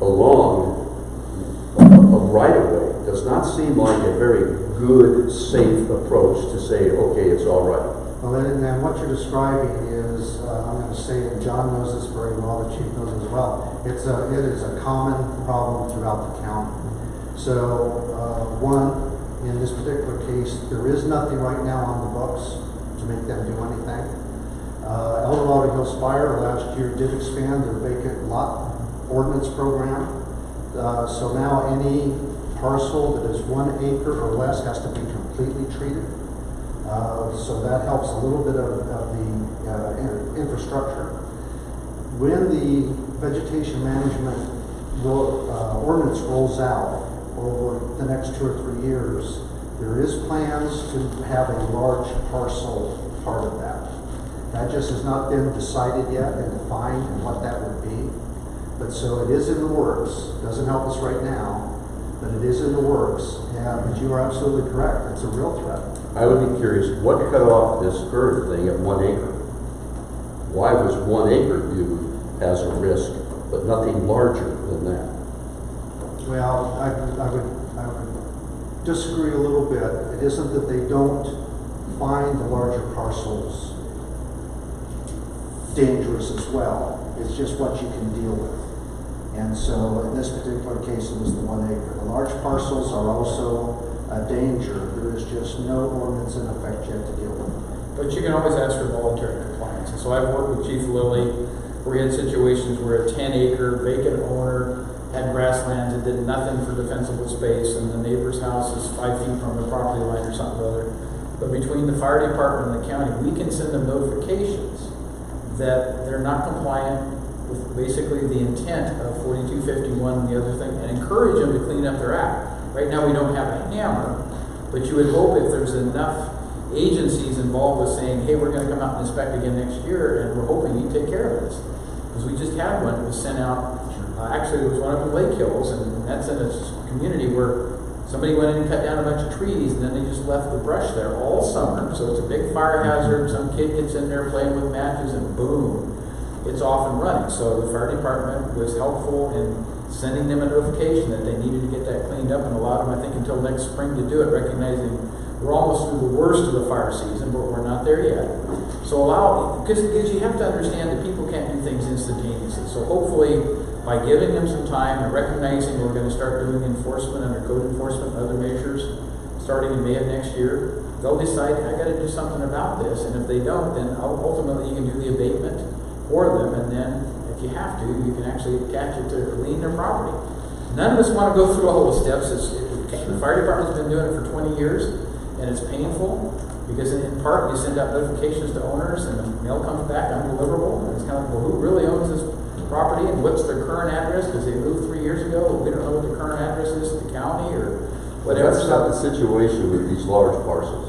along a right-of-way does not seem like a very good, safe approach to say, okay, it's all right. Well, and what you're describing is, I'm going to say, and John knows this very well, the chief knows as well, it is a common problem throughout the county. So, one, in this particular case, there is nothing right now on the books to make them do anything. El Dorado Hills Fire last year did expand their vacant lot ordinance program. So now any parcel that is 1 acre or less has to be completely treated. So that helps a little bit of the infrastructure. When the vegetation management ordinance rolls out over the next 2 or 3 years, there is plans to have a large parcel part of that. That just has not been decided yet and defined and what that would be. But so it is in the works. Doesn't help us right now, but it is in the works. But you are absolutely correct. It's a real threat. I would be curious, what cut off this current thing at 1 acre? Why was 1 acre viewed as a risk, but nothing larger than that? Well, I would disagree a little bit. It isn't that they don't find the larger parcels dangerous as well. It's just what you can deal with. And so in this particular case, it was the 1 acre. The large parcels are also a danger. There is just no ordinance in effect yet to deal with. But you can always ask for voluntary compliance. And so I've worked with Chief Lilly where we had situations where a 10-acre vacant owner had grasslands and did nothing for defensible space, and the neighbor's house is 5 feet from the property line or something or other. But between the fire department and the county, we can send them notifications that they're not compliant with basically the intent of 4251 and the other thing, and encourage them to clean up their act. Right now we don't have a hammer, but you would hope if there's enough agencies involved with saying, hey, we're going to come out and inspect again next year, and we're hoping you take care of this. Because we just had one that was sent out, actually it was one of the Lake Hills, and that's in a community where somebody went in and cut down a bunch of trees, and then they just left the brush there all summer. So it's a big fire hazard. Some kid gets in there playing with matches, and boom, it's off and running. So the fire department was helpful in sending them a notification that they needed to get that cleaned up, and allowed them, I think, until next spring to do it, recognizing we're almost through the worst of the fire season, but we're not there yet. So because you have to understand that people can't do things instantaneously. So hopefully, by giving them some time and recognizing we're going to start doing enforcement under code enforcement and other measures starting in May of next year, they'll decide, I got to do something about this. And if they don't, then ultimately you can do the abatement for them, and then if you have to, you can actually attach it to lien their property. None of us want to go through all the steps. The fire department's been doing it for 20 years, and it's painful because in part you send out notifications to owners, and the mail comes back undeliverable, and it's kind of, well, who really owns this property and what's their current address? Because they moved 3 years ago, we don't know what the current address is to the county or whatever. That's not the situation with these large parcels.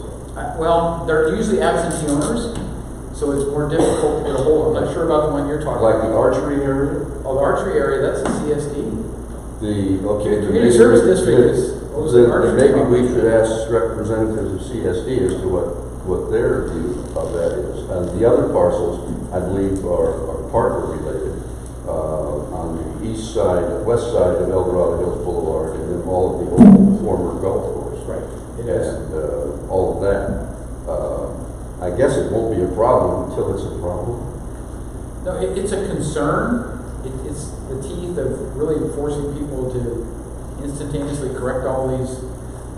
Well, they're usually absentee owners, so it's more difficult to get a hold. I'm not sure about the one you're talking Like about. the archery area? Oh, the archery area, that's a CSD. Community Service District is. Then maybe we should ask representatives of CSD as to what their view of that is. And the other parcels, I believe, are partner related. On the east side, west side of El Dorado Hills Boulevard, and then all of the old former golf course. Right. It and is. all of that. I guess it won't be a problem until it's a problem. No, it's a concern. It's the teeth of really forcing people to instantaneously correct all these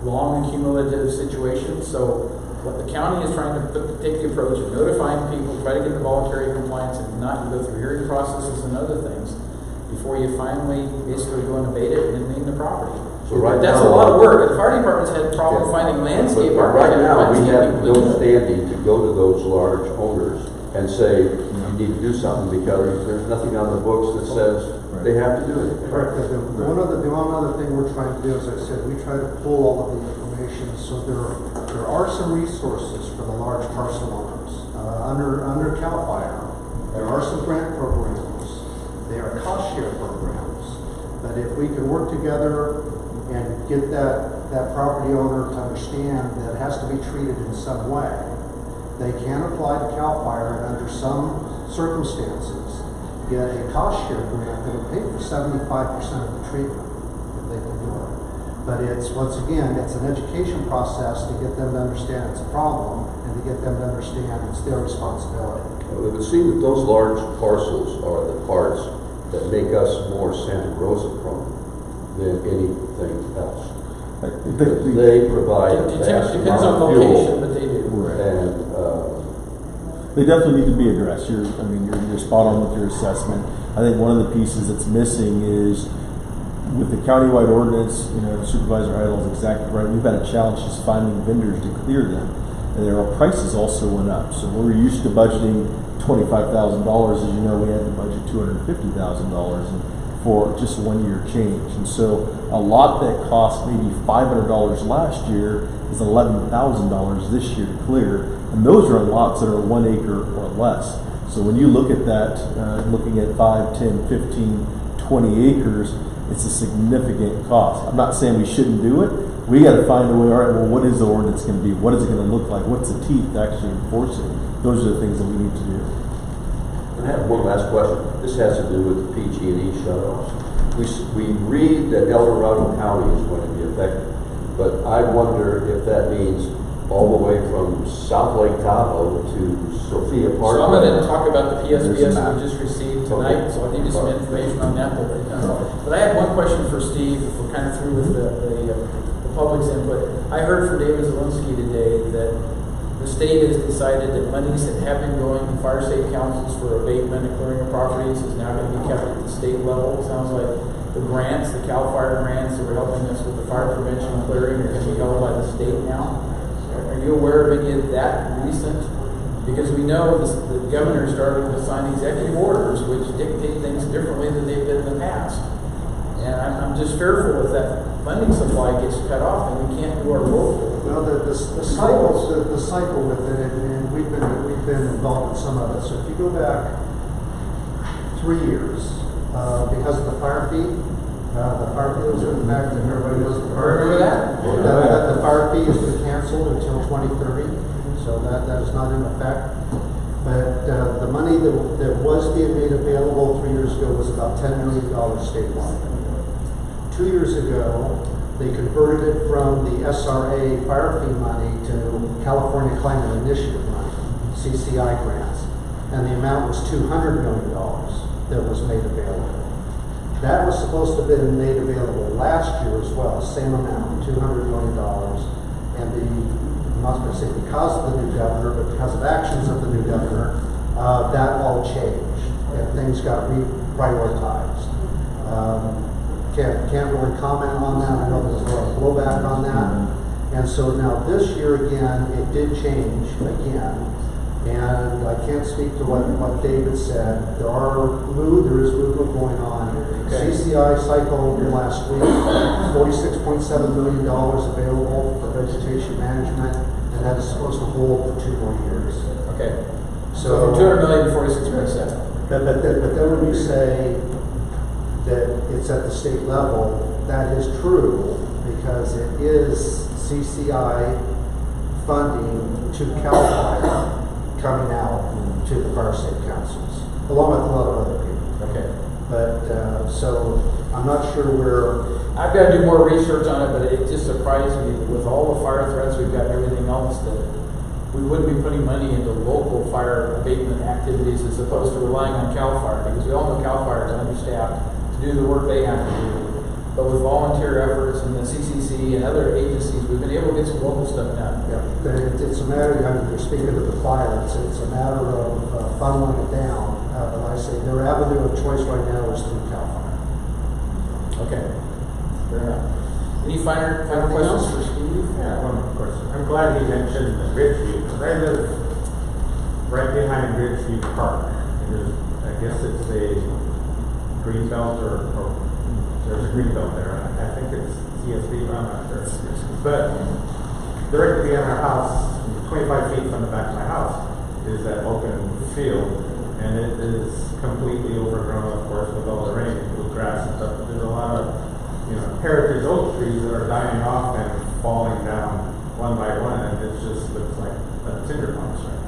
long cumulative situations. So what the county is trying to take the approach of notifying people, try to get the voluntary compliance, and not you go through hearing processes and other things before you finally basically go and abate it and then name the property. So right That's now, a lot of work. The fire department's had trouble finding landscape But right now, we have no landscaping. standing to go to those large owners and say, you need to do something because there's nothing on the books that says they have to do it. Correct. The one other thing we're trying to do, as I said, we try to pull all of the information. So there are some resources for the large parcel owners under CAL FIRE. There are some grant programs. There are cost share programs. But if we can work together and get that property owner to understand that it has to be treated in some way, they can apply to CAL FIRE and under some circumstances get a cost share grant that will pay for 75% of the treatment if they can do it. But it's, once again, it's an education process to get them to understand it's a problem and to get them to understand it's their responsibility. It would seem that those large parcels are the parts that make us more Santa Rosa prone than anything else. Because they provide It vast depends amount on of fuel. location, but they do. And They definitely need to be addressed. You're spot on with your assessment. I think one of the pieces that's missing is with the countywide ordinance, Supervisor Heidel is exactly right. We've had a challenge just finding vendors to clear them. And their prices also went up. So we're used to budgeting $25,000. As you know, we had to budget $250,000 for just 1 year change. And so a lot that cost maybe $500 last year is $11,000 this year to clear. And those are on lots that are 1 acre or less. So when you look at that, looking at 5, 10, 15, 20 acres, it's a significant cost. I'm not saying we shouldn't do it. We got to find a way, all right, well, what is the ordinance going to be? What is it going to look like? What's the teeth to actually enforce it? Those are the things that we need to do. I have one last question. This has to do with the PG&E shutoffs. We read that El Dorado County is going to be affected, but I wonder if that means all the way from South Lake Tahoe to Sophia Park. So I'm going to talk about the PSBS that we just received tonight, so I'll give you some information on that. But I had one question for Steve, if we're kind of through with the public's input. I heard from David Zielinski today that the state has decided that monies that have been going to fire safe councils for abatement and clearing of properties is now going to be kept at the state level. It sounds like the grants, the CAL FIRE grants that were helping us with the fire prevention and clearing are going to be held by the state now. Are you aware of any of that recent? Because we know the governor started to sign executive orders which dictate things differently than they've been in the past. And I'm just fearful if that funding supply gets cut off and we can't do our local. Well, the cycle with it, and we've been involved in some of it. So if you go back 3 years, because of the fire fee, the fire fee was in fact, and everybody knows the fire Remember that? The fire fee has been canceled until 2030, so that is not in effect. But the money that was being made available 3 years ago was about $10 million statewide. 2 years ago, they converted it from the SRA fire fee money to California Climate Initiative money, CCI grants, and the amount was $200 million that was made available. That was supposed to have been made available last year as well, same amount, $200 million. And I'm not going to say because of the new governor, but because of actions of the new governor, that all changed and things got reprioritized. Can't really comment on that. I know there's a lot of blowback on that. And so now this year again, it did change again. And I can't speak to what David said. There is movement going on. Okay. CCI cycle last week, $46.7 million available for vegetation management, and that is supposed to hold for 2 more years. Okay. So from 200 million to 46.7. But then when you say that it's at the state level, that is true because it is CCI funding to CAL FIRE coming out to the fire safe councils, along with a lot of other people. Okay. But so I'm not sure where. I've got to do more research on it, but it just surprised me with all the fire threats we've got and everything else that we wouldn't be putting money into local fire abatement activities as opposed to relying on CAL FIRE, because we all know CAL FIRE is understaffed to do the work they have to do. But with volunteer efforts and the CCC and other agencies, we've been able to get some local stuff done. Yeah, it's a matter, you're speaking of the fire, it's a matter of funneling it down. But I say their avenue of choice right now is through CAL FIRE. Okay, fair enough. Any final questions for Steve? Yeah, one question. I'm glad he mentioned Ridgeview, because I live right behind Ridgeview Park. I guess it's a green belt or there's a green belt there. I think it's CSB, but I'm not sure. But directly behind our house, 25 feet from the back of my house, is that open field, and it is completely overgrown, of course, with all the rain, with grass and stuff. There's a lot of, heritage oak trees that are dying off and falling down one by one, and it just looks like a tinderbox right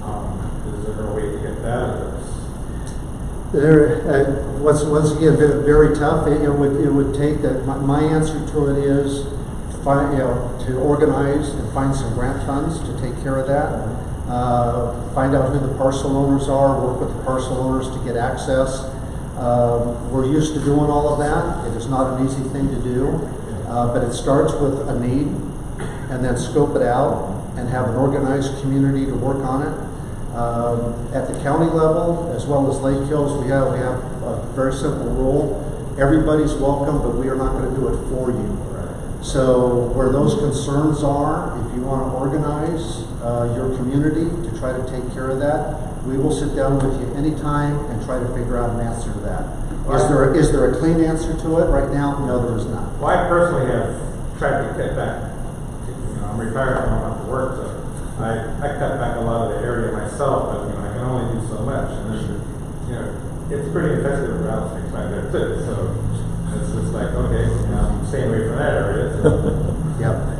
now. Is there a way to get that? Once again, very tough. It would take that. My answer to it is to find, to organize and find some grant funds to take care of that. Find out who the parcel owners are. Work with the parcel owners to get access. We're used to doing all of that. It is not an easy thing to do, but it starts with a need, and then scope it out and have an organized community to work on it. At the county level, as well as Lake Hills, we have a very simple rule. Everybody's welcome, but we are not going to do it for you. So where those concerns are, if you want to organize your community to try to take care of that, we will sit down with you anytime and try to figure out an answer to that. Is there a clean answer to it right now? No, there is not. Well, I personally have tried to cut back. I'm retired, I don't have to work, so I cut back a lot of the area myself, but I can only do so much. And then, it's pretty infested with rattlesnakes back there too. So it's just like, okay, I'm staying away from that area. So.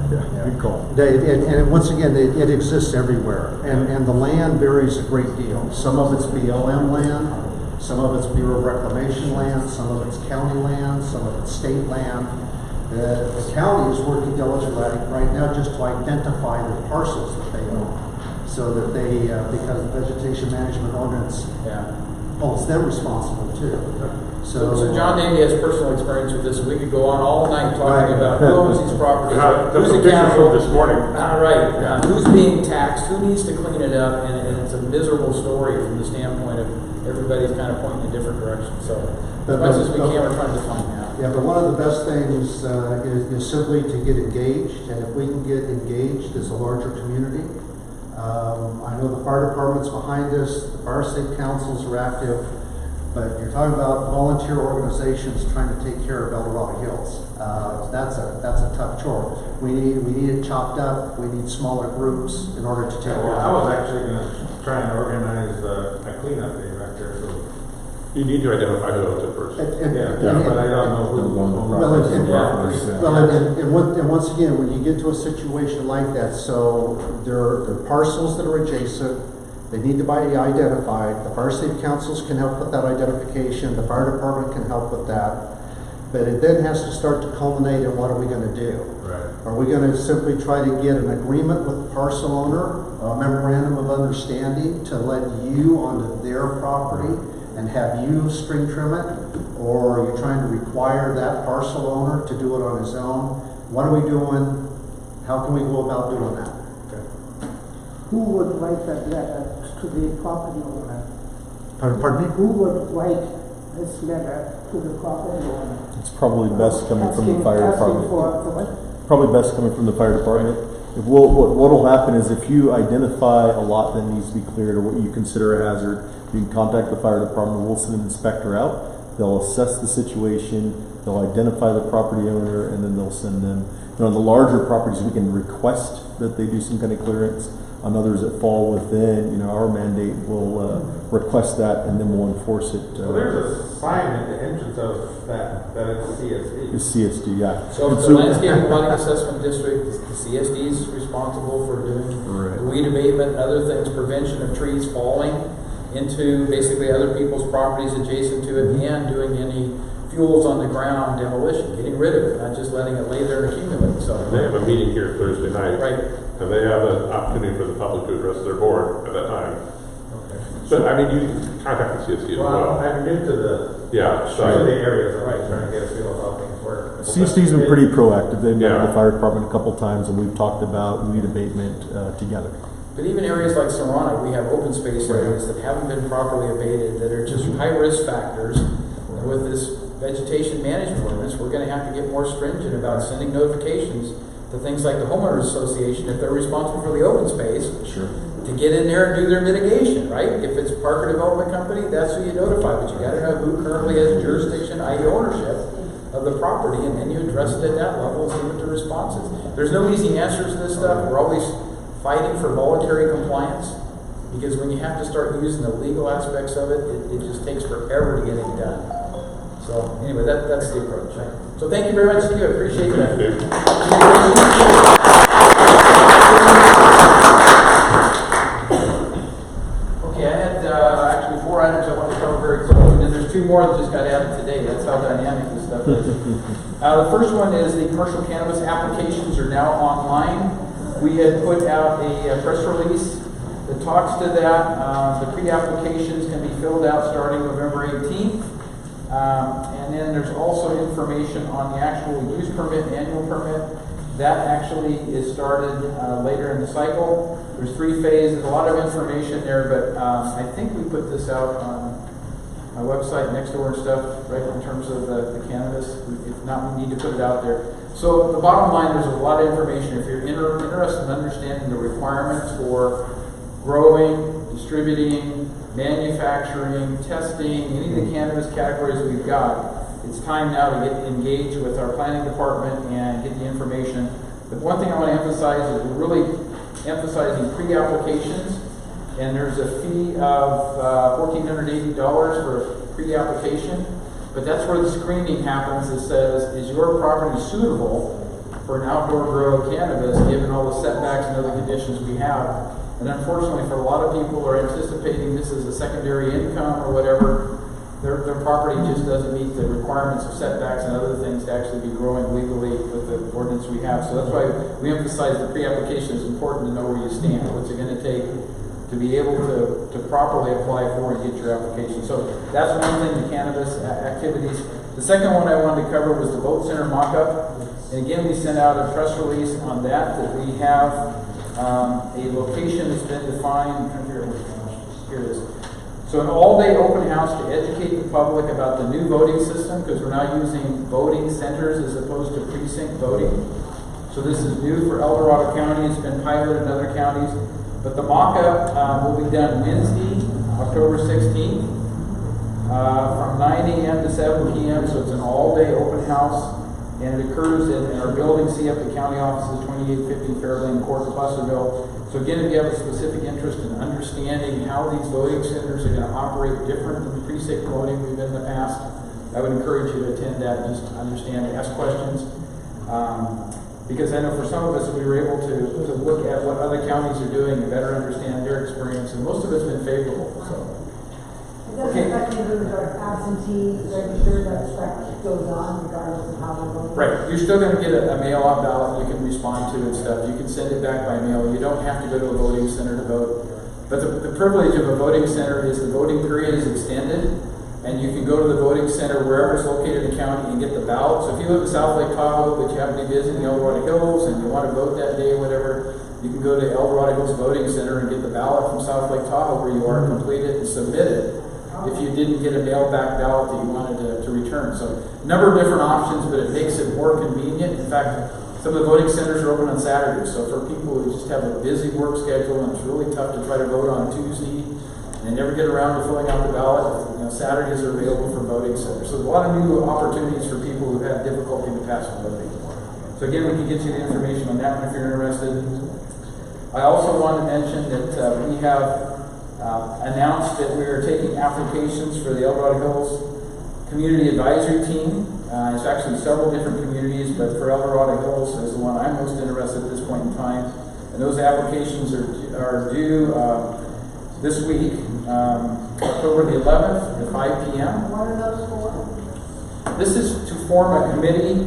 Good call. And once again, it exists everywhere, and the land varies a great deal. Some of it's BLM land, some of it's Bureau of Reclamation land, some of it's county land, some of it's state land. The county is working diligently right now just to identify the parcels that they own, so that they, because the vegetation management ordinance holds them responsible too. So John Davey has personal experience with this. We could go on all night talking about who owns these properties, who's accountable this morning. Who's being taxed, who needs to clean it up, and it's a miserable story from the standpoint of everybody's kind of pointing in different directions. So as much as we can, we're trying to find out. Yeah, but one of the best things is simply to get engaged, and if we can get engaged as a larger community. I know the fire department's behind us, the fire safe councils are active, but you're talking about volunteer organizations trying to take care of El Dorado Hills. That's a tough chore. We need it chopped up. We need smaller groups in order to take care of it. I was actually going to try and organize a cleanup day right there. So You need to identify who owns it first. But I don't know who and once again, when you get to a situation like that, so there are parcels that are adjacent. They need to be identified. The fire safe councils can help with that identification. The fire department can help with that. But it then has to start to culminate in what are we going to do? Right. Are we going to simply try to get an agreement with the parcel owner, a memorandum of understanding to let you onto their property and have you string trim it? Or are you trying to require that parcel owner to do it on his own? What are we doing? How can we go about doing that? Who would write that letter to the property owner? Pardon me? Who would write this letter to the property owner? It's probably best coming from the fire department. For Probably best coming from the fire department. What will happen is if you identify a lot that needs to be cleared or what you consider a hazard, you can contact the fire department. We'll send an inspector out. They'll assess the situation. They'll identify the property owner, and then they'll send them. On the larger properties, we can request that they do some kind of clearance. On others that fall within, our mandate will request that, and then we'll enforce it. So there's a sign at the entrance of that it's CSD. It's CSD, yeah. So if the landscape planning assessment district, the CSD is responsible for doing weed abatement, other things, prevention of trees falling into basically other people's properties adjacent to it, and doing any fuels on the ground demolition, getting rid of it, not just letting it lay there and accumulate. So They have a meeting here Thursday night. Right. And they have an opportunity for the public to address their board at that time. Okay. But I mean, you can contact the CSC as well. I'm new to the, Yeah, to so, the areas, right, trying to get a feel of how things work. CST's been pretty proactive. They've met with Yeah. the fire department a couple times, and we've talked about weed abatement together. But even areas like Serrano, we have open space areas that haven't been properly abated, that are just high risk factors. And with this vegetation management ordinance, we're gonna have to get more stringent about sending notifications to things like the homeowners association, if they're responsible for the open space. Sure. To get in there and do their mitigation, right? If it's Parker Development Company, that's who you notify, but you gotta know who currently has jurisdiction, i.e. ownership of the property, and then you address it at that level and see what the response is. There's no easy answers to this stuff. We're always fighting for voluntary compliance, because when you have to start using the legal aspects of it, it just takes forever to get it done. So anyway, that's the approach. So thank you very much, Steve. I appreciate that. Okay, I had actually 4 items I want to cover very quickly, and then there's 2 more that just got added today. That's how dynamic this stuff is. The first one is the commercial cannabis applications are now online. We had put out a press release that talks to that. The pre-applications can be filled out starting November 18th. And then there's also information on the actual use permit, annual permit. That actually is started later in the cycle. There's 3 phases, a lot of information there, but I think we put this out on my website next door and stuff, right, in terms of the cannabis. If not, we need to put it out there. So the bottom line, there's a lot of information. If you're interested in understanding the requirements for growing, distributing, manufacturing, testing, any of the cannabis categories we've got, it's time now to get engaged with our planning department and get the information. The one thing I want to emphasize is we're really emphasizing pre-applications, and there's a fee of $1,480 for a pre-application. But that's where the screening happens. It says, is your property suitable for an outdoor grow of cannabis, given all the setbacks and other conditions we have? And unfortunately, for a lot of people who are anticipating this as a secondary income or whatever, their property just doesn't meet the requirements of setbacks and other things to actually be growing legally with the ordinance we have. So that's why we emphasize the pre-application is important to know where you stand. What's it going to take to be able to properly apply for and get your application. So that's one thing, the cannabis activities. The second one I wanted to cover was the Vote Center mock-up. And again, we sent out a press release on that we have a location that's been defined. Here it is. So an all-day open house to educate the public about the new voting system, because we're now using voting centers as opposed to precinct voting. So this is new for El Dorado County. It's been piloted in other counties. But the mock-up will be done Wednesday, October 16th, from 9 a.m. to 7 p.m. So it's an all-day open house, and it occurs in our building. See up the county offices, 2850 Fairlane Court, Placerville. So again, if you have a specific interest in understanding how these voting centers are going to operate different than the precinct voting we've been in the past, I would encourage you to attend that, just to understand, ask questions. Because I know for some of us, we were able to look at what other counties are doing and better understand their experience, and most of it's been favorable. So, It doesn't affect you with our absentee register, that goes on regardless of how we vote. right, you're still going to get a mail-out ballot you can respond to and stuff. You can send it back by mail. You don't have to go to a voting center to vote. But the privilege of a voting center is the voting period is extended, and you can go to the voting center wherever it's located in the county and get the ballot. So if you live in South Lake Tahoe, but you happen to be visiting El Dorado Hills and you want to vote that day or whatever, you can go to El Dorado Hills Voting Center and get the ballot from South Lake Tahoe where you are, complete it and submit it if you didn't get a mail-back ballot that you wanted to return. So a number of different options, but it makes it more convenient. In fact, some of the voting centers are open on Saturdays. So for people who just have a busy work schedule and it's really tough to try to vote on Tuesday, and never get around to filling out the ballot, Saturdays are available for voting centers. So a lot of new opportunities for people who have difficulty to pass voting. So again, we can get you the information on that one if you're interested. I also want to mention that we have announced that we are taking applications for the El Dorado Hills Community Advisory Team. It's actually several different communities, but for El Dorado Hills is the one I'm most interested at this point in time. And those applications are due this week, October the 11th at 5 p.m. What are those for? This is to form a committee.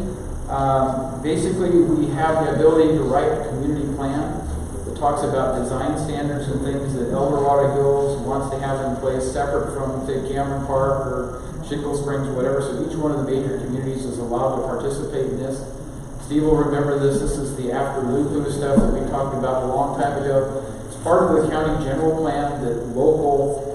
Basically, we have the ability to write a community plan that talks about design standards and things that El Dorado Hills wants to have in place, separate from, say, Cameron Park or Schickle Springs or whatever. So each one of the major communities is allowed to participate in this. Steve will remember this. This is the after Lulu stuff that we talked about a long time ago. It's part of the county general plan that local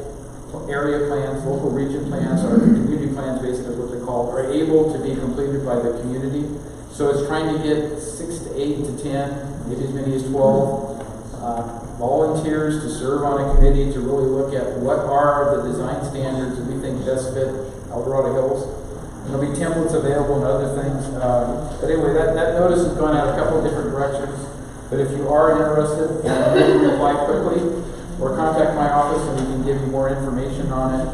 area plans, local region plans, or community plans, basically is what they're called, are able to be completed by the community. So it's trying to get 6 to 8 to 10, maybe as many as 12 volunteers to serve on a committee to really look at what are the design standards that we think best fit El Dorado Hills. And there'll be templates available and other things. But anyway, that notice has gone out a couple of different directions. But if you are interested, maybe reply quickly or contact my office and we can give you more information on it.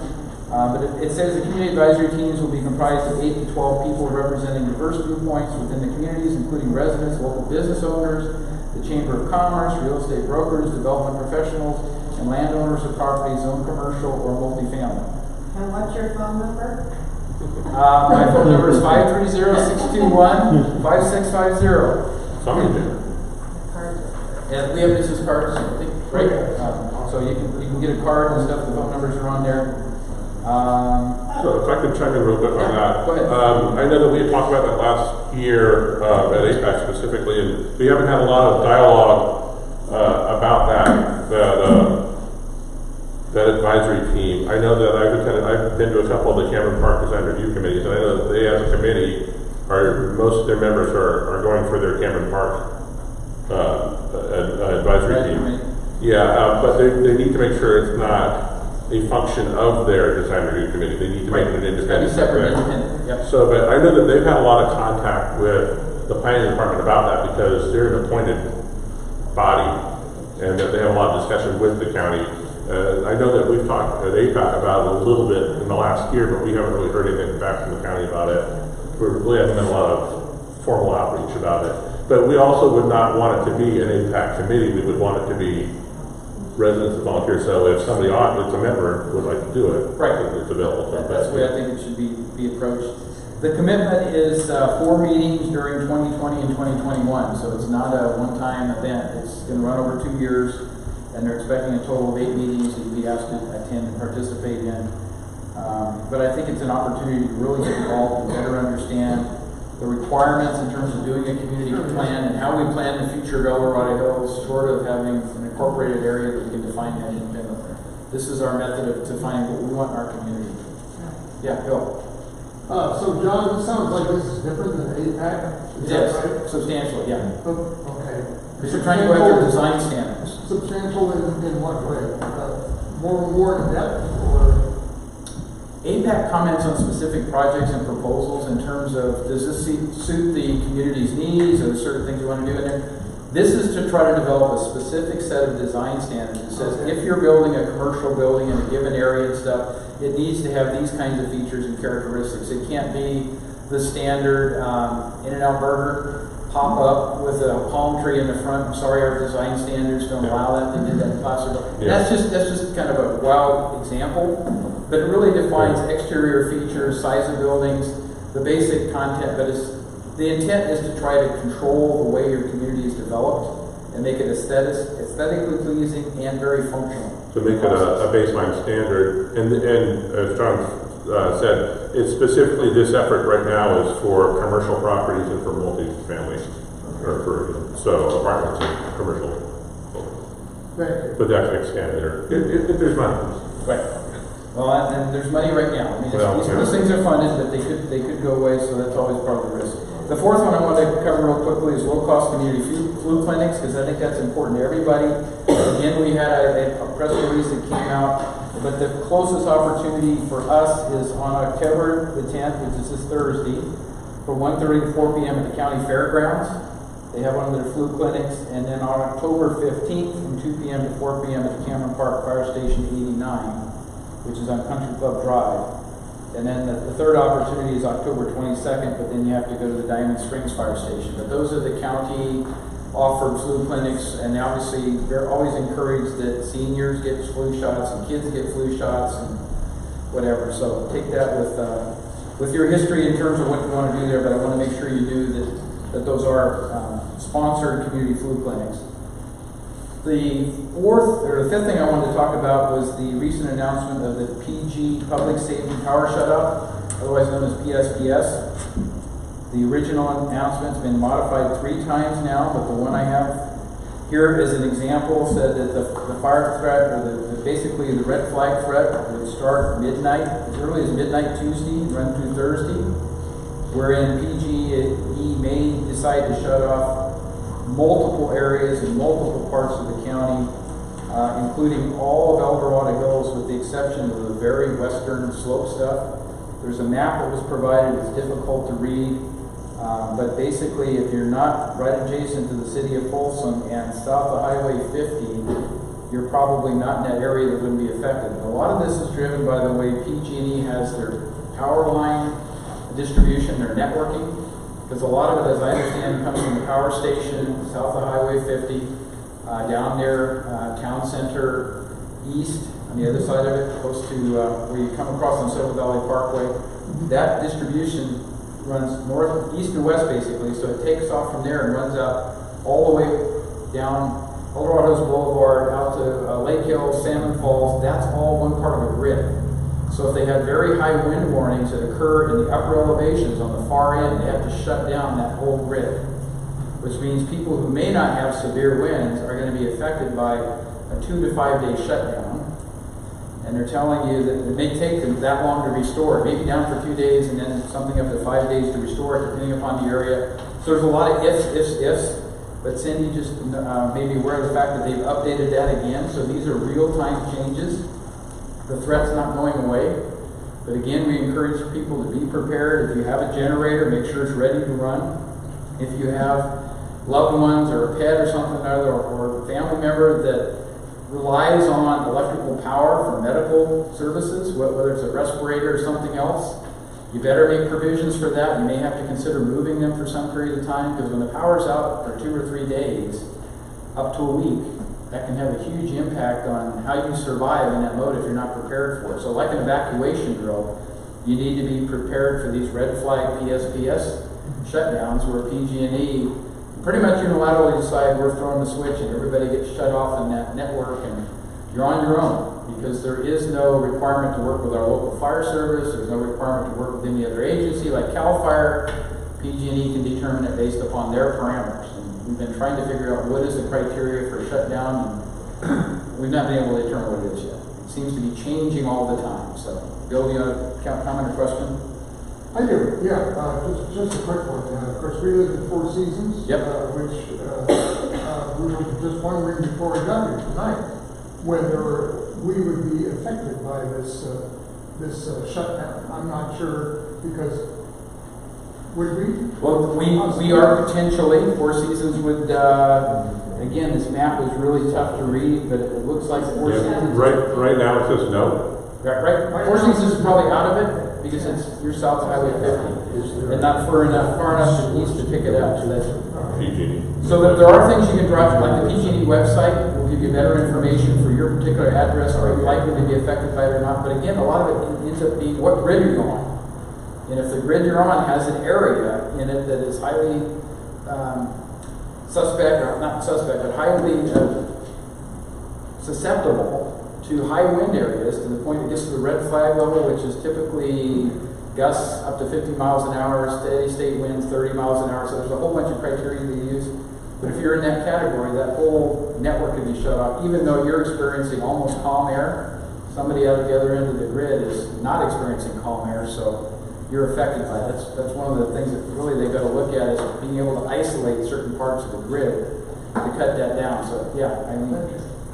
But it says the community advisory teams will be comprised of 8 to 12 people representing diverse viewpoints within the communities, including residents, local business owners, the Chamber of Commerce, real estate brokers, development professionals, and landowners of properties zoned commercial or multifamily. And what's your phone number? My phone number is 530-621-5650. Somebody did. And we have business cards, I think, right? So you can get a card and stuff. The phone numbers are on there. So if I could chime in real quick on that. Go ahead. I know that we had talked about that last year at APAC specifically, and we haven't had a lot of dialogue about that advisory team. I know that I've been to a couple of the Cameron Park Design Review Committees, and I know that they as a committee most of their members are going for their Cameron Park advisory team. Yeah, but they need to make sure it's not a function of their design review committee. They need to make it an independent. Separate, independent. Yep. So, but I know that they've had a lot of contact with the planning department about that because they're an appointed body, and that they have a lot of discussion with the county. I know that we've talked at APAC about it a little bit in the last year, but we haven't really heard anything back from the county about it. We really haven't done a lot of formal outreach about it. But we also would not want it to be an APAC committee. We would want it to be residents and volunteers. So if somebody that's a member would like to do it, right, it's available. That's the way I think it should be approached. The commitment is 4 meetings during 2020 and 2021. So it's not a one-time event. It's going to run over 2 years, and they're expecting a total of 8 meetings that you'll be asked to attend and participate in. But I think it's an opportunity to really get involved and better understand the requirements in terms of doing a community plan and how we plan the future of El Dorado Hills, short of having an incorporated area that we can define that independently. This is our method of defining what we want in our community. Yeah, Bill. So John, it sounds like this is different than APAC. Yes, right? Substantially, yeah. Okay. Because you're trying to go after design standards. Substantial in what way? More in depth, or? APAC comments on specific projects and proposals in terms of, does this suit the community's needs, or certain things you want to do in there? This is to try to develop a specific set of design standards that says if you're building a commercial building in a given area and stuff, it needs to have these kinds of features and characteristics. It can't be the standard In-N-Out Burger pop up with a palm tree in the front. I'm sorry, our design standards don't allow that. They did that in Placer. Yeah. That's just kind of a wild example, but it really defines exterior features, size of buildings, the basic content. But the intent is to try to control the way your community is developed and make it aesthetically pleasing and very functional. To make it a baseline standard, and as John said, it's specifically this effort right now is for commercial properties and for multi-family, so apartments and commercial. Right. But that can expand there if there's money. Right. Well, and there's money right now. I mean, these things are funded, but they could go away, so that's always part of the risk. The fourth one I want to cover real quickly is low-cost community flu clinics, because I think that's important to everybody. Again, we had a press release that came out, but the closest opportunity for us is on October the 10th, which is this Thursday, from 1:30 to 4 p.m. at the county fairgrounds. They have one of their flu clinics, and then on October 15th, from 2 p.m. to 4 p.m. at the Cameron Park Fire Station 89, which is on Country Club Drive. And then the third opportunity is October 22nd, but then you have to go to the Diamond Springs Fire Station. But those are the county offered flu clinics, and obviously they're always encouraged that seniors get flu shots and kids get flu shots and whatever. So take that with with your history in terms of what you want to do there, but I want to make sure you do that those are sponsored community food clinics. The fifth thing I wanted to talk about was the recent announcement of the PG Public Safety Power Shutoff, otherwise known as PSPS. The original announcement's been modified 3 times now, but the one I have here as an example said that the fire threat, or basically the red flag threat, would start midnight, as early as midnight Tuesday, and run through Thursday, wherein PG&E may decide to shut off multiple areas in multiple parts of the county, including all of El Dorado Hills with the exception of the very western slope stuff. There's a map that was provided. It's difficult to read, but basically if you're not right adjacent to the city of Folsom and south of Highway 50, you're probably not in that area that wouldn't be affected. And a lot of this is driven by the way PG&E has their power line distribution, their networking. Because a lot of it, as I understand, comes from the power station south of Highway 50, down near Town Center East, on the other side of it, close to where you come across on Silver Valley Parkway. That distribution runs north, east, and west basically, so it takes off from there and runs out all the way down El Dorado's Boulevard, out to Lake Hills, Salmon Falls. That's all one part of a grid. So if they had very high wind warnings that occur in the upper elevations on the far end, they have to shut down that whole grid, which means people who may not have severe winds are going to be affected by a 2 to 5 day shutdown. And they're telling you that it may take them that long to restore it, maybe down for 2 days and then something up to 5 days to restore it, depending upon the area. So there's a lot of ifs. But Cindy just made me aware of the fact that they've updated that again. So these are real-time changes. The threat's not going away, but again, we encourage people to be prepared. If you have a generator, make sure it's ready to run. If you have loved ones or a pet or something or a family member that relies on electrical power for medical services, whether it's a respirator or something else, you better make provisions for that. You may have to consider moving them for some period of time, because when the power's out for 2 or 3 days, up to a week, that can have a huge impact on how you survive in that mode if you're not prepared for it. So like an evacuation drill, you need to be prepared for these red flag PSPS shutdowns where PG&E pretty much unilaterally decide we're throwing the switch and everybody gets shut off in that network and you're on your own, because there is no requirement to work with our local fire service. There's no requirement to work with any other agency like CAL FIRE. PG&E can determine it based upon their parameters. We've been trying to figure out what is the criteria for shutdown, and we've not been able to determine what it is yet. It seems to be changing all the time. So, Bill, do you have a comment or question? I do, yeah. Just a quick one. Of course, we live in Four Seasons, yep. Which we were just wondering before we got here tonight whether we would be affected by this shutdown. I'm not sure, because would we? Well, we are potentially. Four Seasons would, again, this map is really tough to read, but it looks like Four Seasons. Right now it says no. Right. Four Seasons is probably out of it, because you're south of Highway 50, and not far enough to the east to pick it up. So that's PG&E. So there are things you can drop, like the PG&E website will give you better information for your particular address. Are you likely to be affected by it or not? But again, a lot of it ends up being what grid are you on. And if the grid you're on has an area in it that is highly highly susceptible to high wind areas, to the point it gets to the red flag level, which is typically gusts up to 50 miles an hour, steady state winds 30 miles an hour. So there's a whole bunch of criteria they use. But if you're in that category, that whole network could be shut off, even though you're experiencing almost calm air. Somebody out at the other end of the grid is not experiencing calm air, so you're affected by it. That's one of the things that really they've got to look at, is being able to isolate certain parts of the grid to cut that down. So yeah, I mean.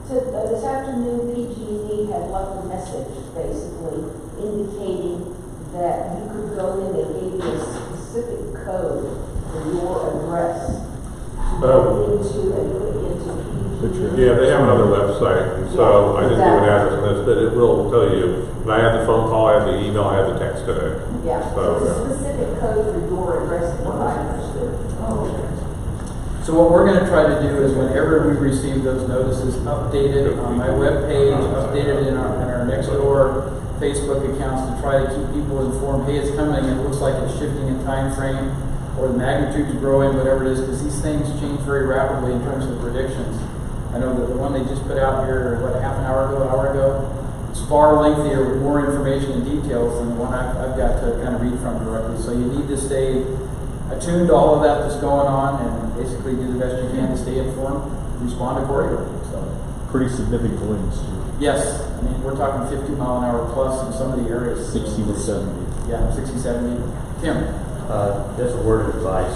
So this afternoon, PG&E had left a message basically indicating that you could go in and gave you a specific code for your address to go into and put into PG&E. Yeah, they have another website, and so I didn't do an address on this, but it will tell you. And I had the phone call, I had the email, I had the text today. Yeah, so it's a specific code for your address, is what I understood. Oh, okay. So what we're going to try to do is, whenever we receive those notices, update it on my webpage, update it in our Nextdoor Facebook accounts to try to keep people informed. Hey, it's coming. It looks like it's shifting in time frame, or the magnitude's growing, whatever it is, because these things change very rapidly in terms of predictions. I know that the one they just put out here, what, half an hour ago, it's far lengthier with more information and details than the one I've got to kind of read from directly. So you need to stay attuned to all of that that's going on, and basically do the best you can to stay informed, respond accordingly. So Pretty significant winds too. yes, I mean, we're talking 50 mile an hour plus in some of the areas. 60 to 70. Yeah, 60, 70. Tim? Just a word of advice.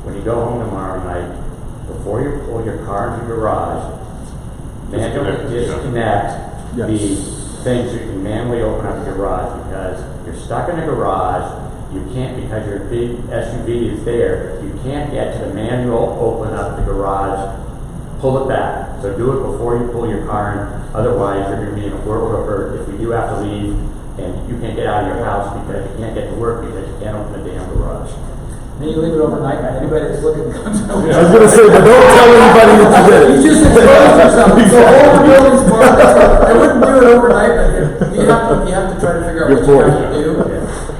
When you go home tomorrow night, before you pull your car into the garage, manually disconnect the things so you can manually open up the garage, because you're stuck in the garage. You can't, because your big SUV is there, you can't get to the manual open up the garage, pull it back. So do it before you pull your car in. Otherwise, you're going to be in a world of hurt if we do have to leave and you can't get out of your house because you can't get to work because you can't open the damn garage. Then you leave it overnight. Anybody that's looking comes out. I was going to say, but don't tell anybody that you did it. You just exposed yourself. So all the buildings marked. I wouldn't do it overnight, but you have to try to figure out what you have to do.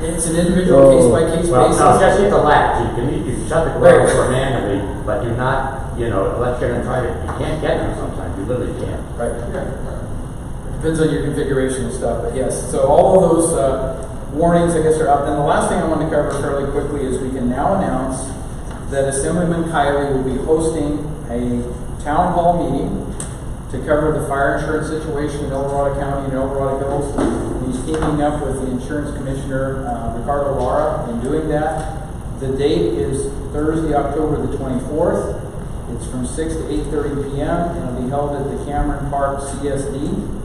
It's an individual case by case basis. No, just hit the latch. You can shut the garage door manually, but do not, unless you're going to try to, you can't get them sometimes. You literally can't. Right. Depends on your configuration and stuff, but yes. So all of those warnings, I guess, are out. And the last thing I want to cover fairly quickly is we can now announce that Assemblyman Kiley will be hosting a town hall meeting to cover the fire insurance situation in El Dorado County and El Dorado Hills. He's teaming up with the insurance commissioner, Ricardo Lara, in doing that. The date is Thursday, October the 24th. It's from 6 to 8:30 p.m. and it'll be held at the Cameron Park CSD.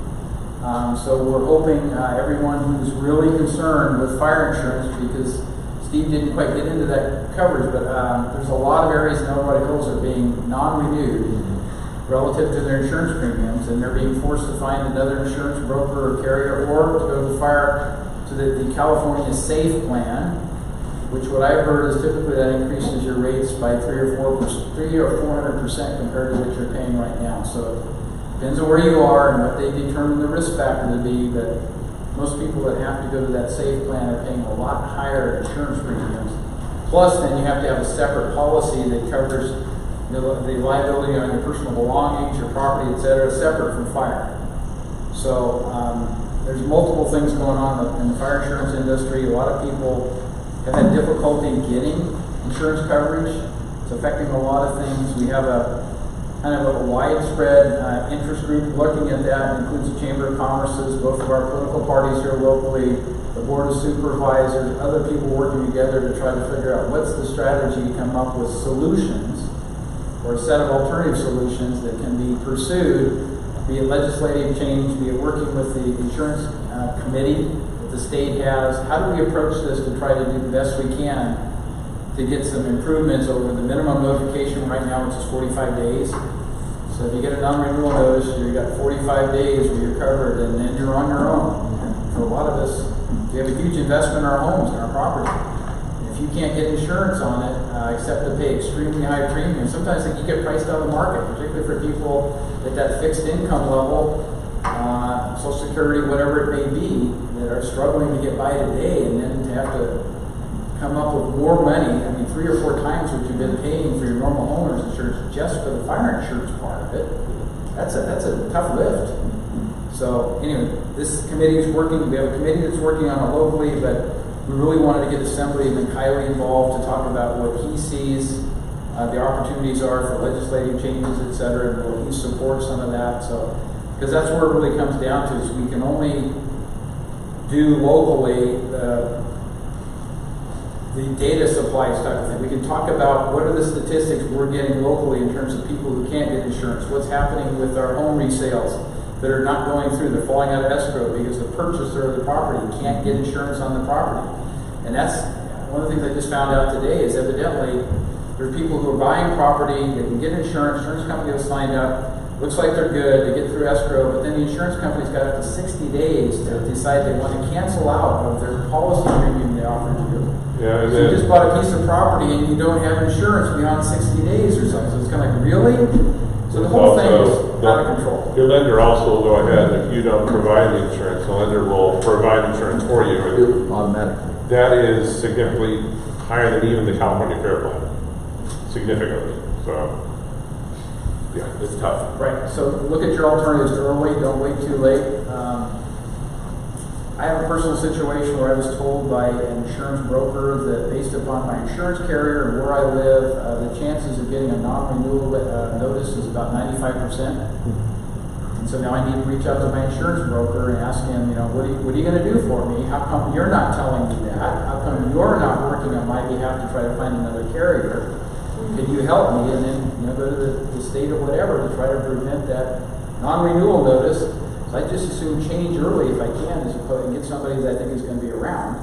So we're hoping everyone who's really concerned with fire insurance, because Steve didn't quite get into that coverage, but there's a lot of areas in El Dorado Hills that are being non-renewed relative to their insurance premiums, and they're being forced to find another insurance broker or carrier, or to go to the California SAFE plan, which what I've heard is typically that increases your rates by 300% or 400% compared to what you're paying right now. So it depends on where you are and what they determine the risk factor to be, but most people that have to go to that SAFE plan are paying a lot higher insurance premiums. Plus, then you have to have a separate policy that covers the liability on your personal belongings, your property, etc., separate from fire. So there's multiple things going on in the fire insurance industry. A lot of people have had difficulty getting insurance coverage. It's affecting a lot of things. We have a kind of a widespread interest group looking at that. It includes the Chamber of Commerce's, both of our political parties here locally, the Board of Supervisors, other people working together to try to figure out what's the strategy to come up with solutions, or a set of alternative solutions that can be pursued, be it legislative change, be it working with the insurance committee that the state has. How do we approach this to try to do the best we can to get some improvements over the minimum notification right now, which is 45 days. So if you get a non-renewal notice, you've got 45 days where you're covered, and then you're on your own. And for a lot of us, we have a huge investment in our homes and our property. If you can't get insurance on it, except to pay extremely high premiums, sometimes you get priced out of the market, particularly for people at that fixed income level, Social Security, whatever it may be, that are struggling to get by today, and then to have to come up with more money, 3 or 4 times what you've been paying for your normal homeowner's insurance just for the fire insurance part of it. That's a tough lift. So anyway, this committee is working. We have a committee that's working on it locally, but we really wanted to get Assemblyman Kiley involved to talk about what he sees the opportunities are for legislative changes, et cetera, and will he support some of that? So, because that's where it really comes down to, is we can only do locally the data supplies type of thing. We can talk about what are the statistics we're getting locally in terms of people who can't get insurance, what's happening with our home resales that are not going through, they're falling out of escrow because the purchaser of the property can't get insurance on the property. And that's one of the things I just found out today, is evidently there are people who are buying property, they can get insurance company was signed up, looks like they're good, they get through escrow, but then the insurance company's got up to 60 days to decide they want to cancel out of their policy premium they offered you. Yeah, so you just bought a piece of property and you don't have insurance beyond 60 days or something. So it's kind of like, really? So the whole thing is out of control. Your lender also will go ahead, if you don't provide the insurance, the lender will provide insurance for you. Automatically. That is significantly higher than even the California Fair Plan. Significantly. So, yeah, it's tough. Right, so look at your alternatives early, don't wait too late. I have a personal situation where I was told by an insurance broker that based upon my insurance carrier and where I live, the chances of getting a non-renewal notice is about 95%. And so now I need to reach out to my insurance broker and ask him, you know, what are you going to do for me? How come you're not telling me that? How come you're not working on my behalf to try to find another carrier? Can you help me? And then, you know, go to the state or whatever to try to prevent that non-renewal notice. So I just assume change early if I can, as opposed to get somebody that I think is going to be around.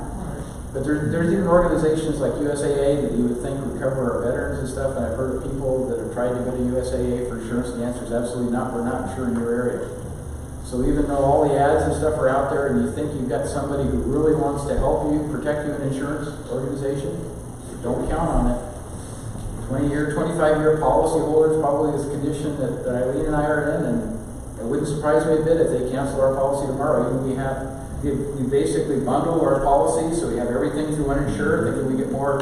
But there's even organizations like USAA that you would think would cover our veterans and stuff. And I've heard of people that have tried to go to USAA for insurance. The answer is absolutely not. We're not insuring your area. So even though all the ads and stuff are out there, and you think you've got somebody who really wants to help you, protect you, an insurance organization, don't count on it. 20-year, 25-year policy holders probably is a condition that Eileen and I are in, and it wouldn't surprise me a bit if they cancel our policy tomorrow. Even we basically bundle our policies, so we have everything through uninsured, thinking we get more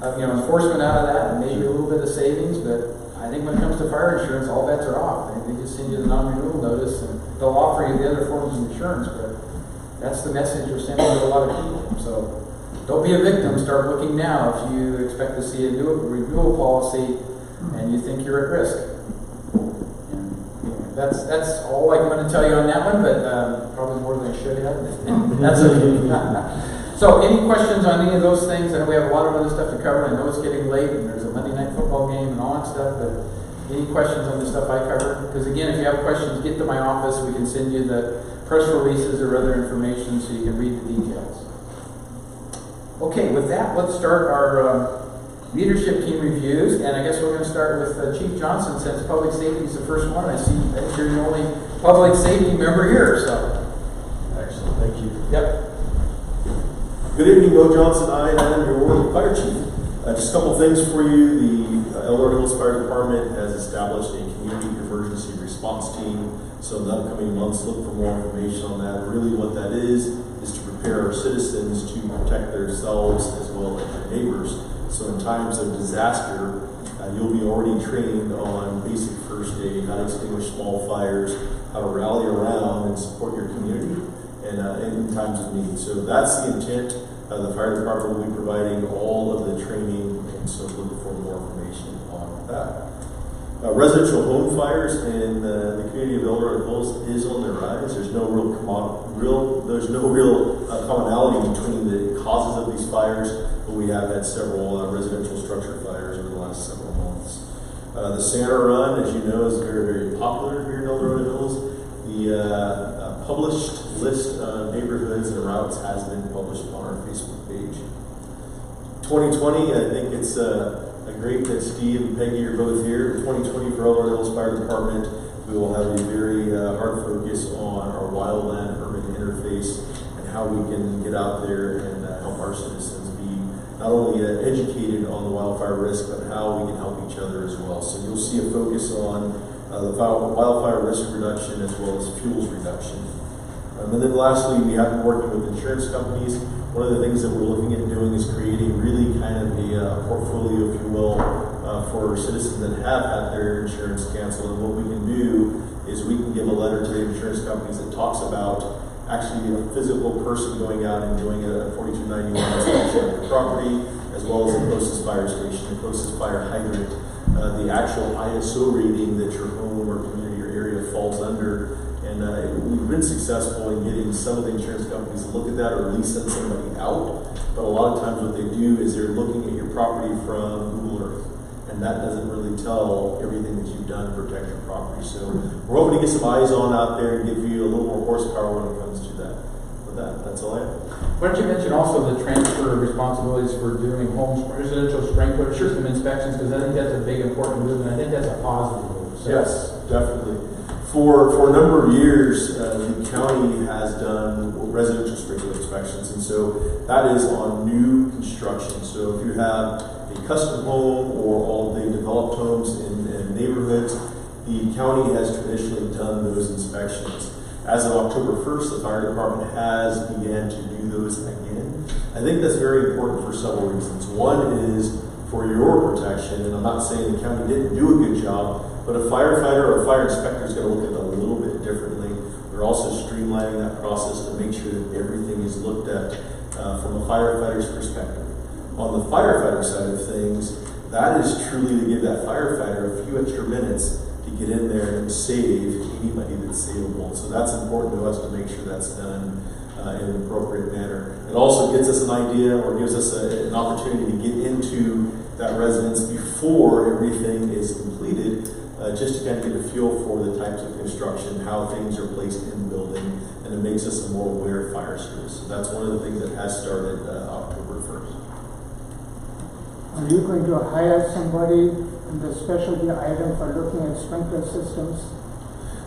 enforcement out of that and maybe a little bit of savings. But I think when it comes to fire insurance, all bets are off. They just send you the non-renewal notice and they'll offer you the other forms of insurance, but that's the message we're sending to a lot of people. So don't be a victim. Start looking now if you expect to see a new renewal policy and you think you're at risk. That's all I'm going to tell you on that one, but probably more than I should have. That's okay. So any questions on any of those things? I know we have a lot of other stuff to cover. I know it's getting late and there's a Monday night football game and all that stuff, but any questions on the stuff I covered? Because again, if you have questions, get to my office. We can send you the press releases or other information so you can read the details. Okay, with that, let's start our leadership team reviews, and I guess we're going to start with Chief Johnson, since public safety is the first one. I think you're the only public safety member here, so. Excellent, thank you. Yep. Good evening, Bo Johnson. I am your World Fire Chief. Just a couple things for you. The El Dorado Hills Fire Department has established a community emergency response team. So in the upcoming months, look for more information on that. Really what that is to prepare our citizens to protect themselves as well as their neighbors. So in times of disaster, you'll be already trained on basic first aid, how to extinguish small fires, how to rally around and support your community and in times of need. So that's the intent. The fire department will be providing all of the training, and so look for more information on that. Residential home fires in the community of El Dorado Hills is on the rise. There's no real commonality between the causes of these fires, but we have had several residential structure fires over the last several months. The Santa Run, as you know, is very, very popular here in El Dorado Hills. The published list of neighborhoods and routes has been published on our Facebook page. 2020, I think it's great that Steve and Peggy are both here. 2020 for El Dorado Hills Fire Department, we will have a very hard focus on our wildland urban interface and how we can get out there and help our citizens be not only educated on the wildfire risk, but how we can help each other as well. So you'll see a focus on the wildfire risk reduction as well as fuels reduction. And then lastly, we have been working with insurance companies. One of the things that we're looking at doing is creating really kind of a portfolio, if you will, for citizens that have had their insurance canceled. And what we can do is we can give a letter to the insurance companies that talks about actually a physical person going out and doing a 4291 inspection of the property, as well as the closest fire station, the closest fire hydrant, the actual ISO rating that your home or community or area falls under. And we've been successful in getting some of the insurance companies to look at that or at least send somebody out. But a lot of times what they do is they're looking at your property from Google Earth. And that doesn't really tell everything that you've done to protect your property. So we're hoping to get some eyes on out there and give you a little more horsepower when it comes to that. With that, that's all I have. Why don't you mention also the transfer of responsibilities for doing home residential sprinkler system inspections, because I think that's a big important move, and I think that's a positive move. So. Yes, definitely. For a number of years, the county has done residential sprinkler inspections, and so that is on new construction. So if you have a custom home or all the developed homes in neighborhoods, the county has traditionally done those inspections. As of October 1st, the fire department has began to do those again. I think that's very important for several reasons. One is for your protection, and I'm not saying the county didn't do a good job, but a firefighter or a fire inspector is going to look at it a little bit differently. They're also streamlining that process to make sure that everything is looked at from a firefighter's perspective. On the firefighter side of things, that is truly to give that firefighter a few extra minutes to get in there and save anybody that's savable. So that's important to us to make sure that's done in an appropriate manner. It also gets us an idea or gives us an opportunity to get into that residence before everything is completed, just to kind of get a feel for the types of construction, how things are placed in the building, and it makes us a more aware fire service. So that's one of the things that has started October 1st. Are you going to hire somebody in the specialty item for looking at sprinkler systems?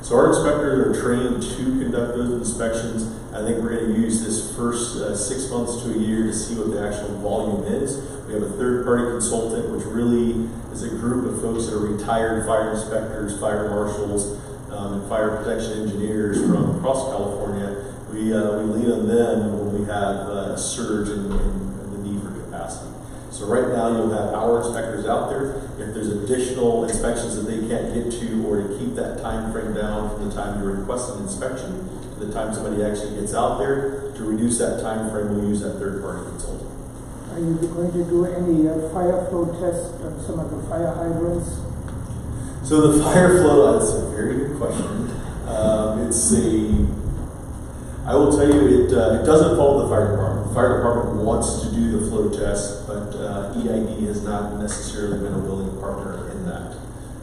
So our inspectors are trained to conduct those inspections. I think we're going to use this first 6 months to a year to see what the actual volume is. We have a third-party consultant, which really is a group of folks that are retired fire inspectors, fire marshals, and fire protection engineers from across California. We lean on them when we have a surge in the need for capacity. So right now you'll have our inspectors out there. If there's additional inspections that they can't get to, or to keep that time frame down from the time you request an inspection to the time somebody actually gets out there, to reduce that time frame, we'll use that third-party consultant. Are you going to do any fire flow tests on some of the fire hydrants? So the fire flow, that's a very good question. I will tell you, it doesn't involve the fire department. The fire department wants to do the flow test, but EID has not necessarily been a willing partner in that.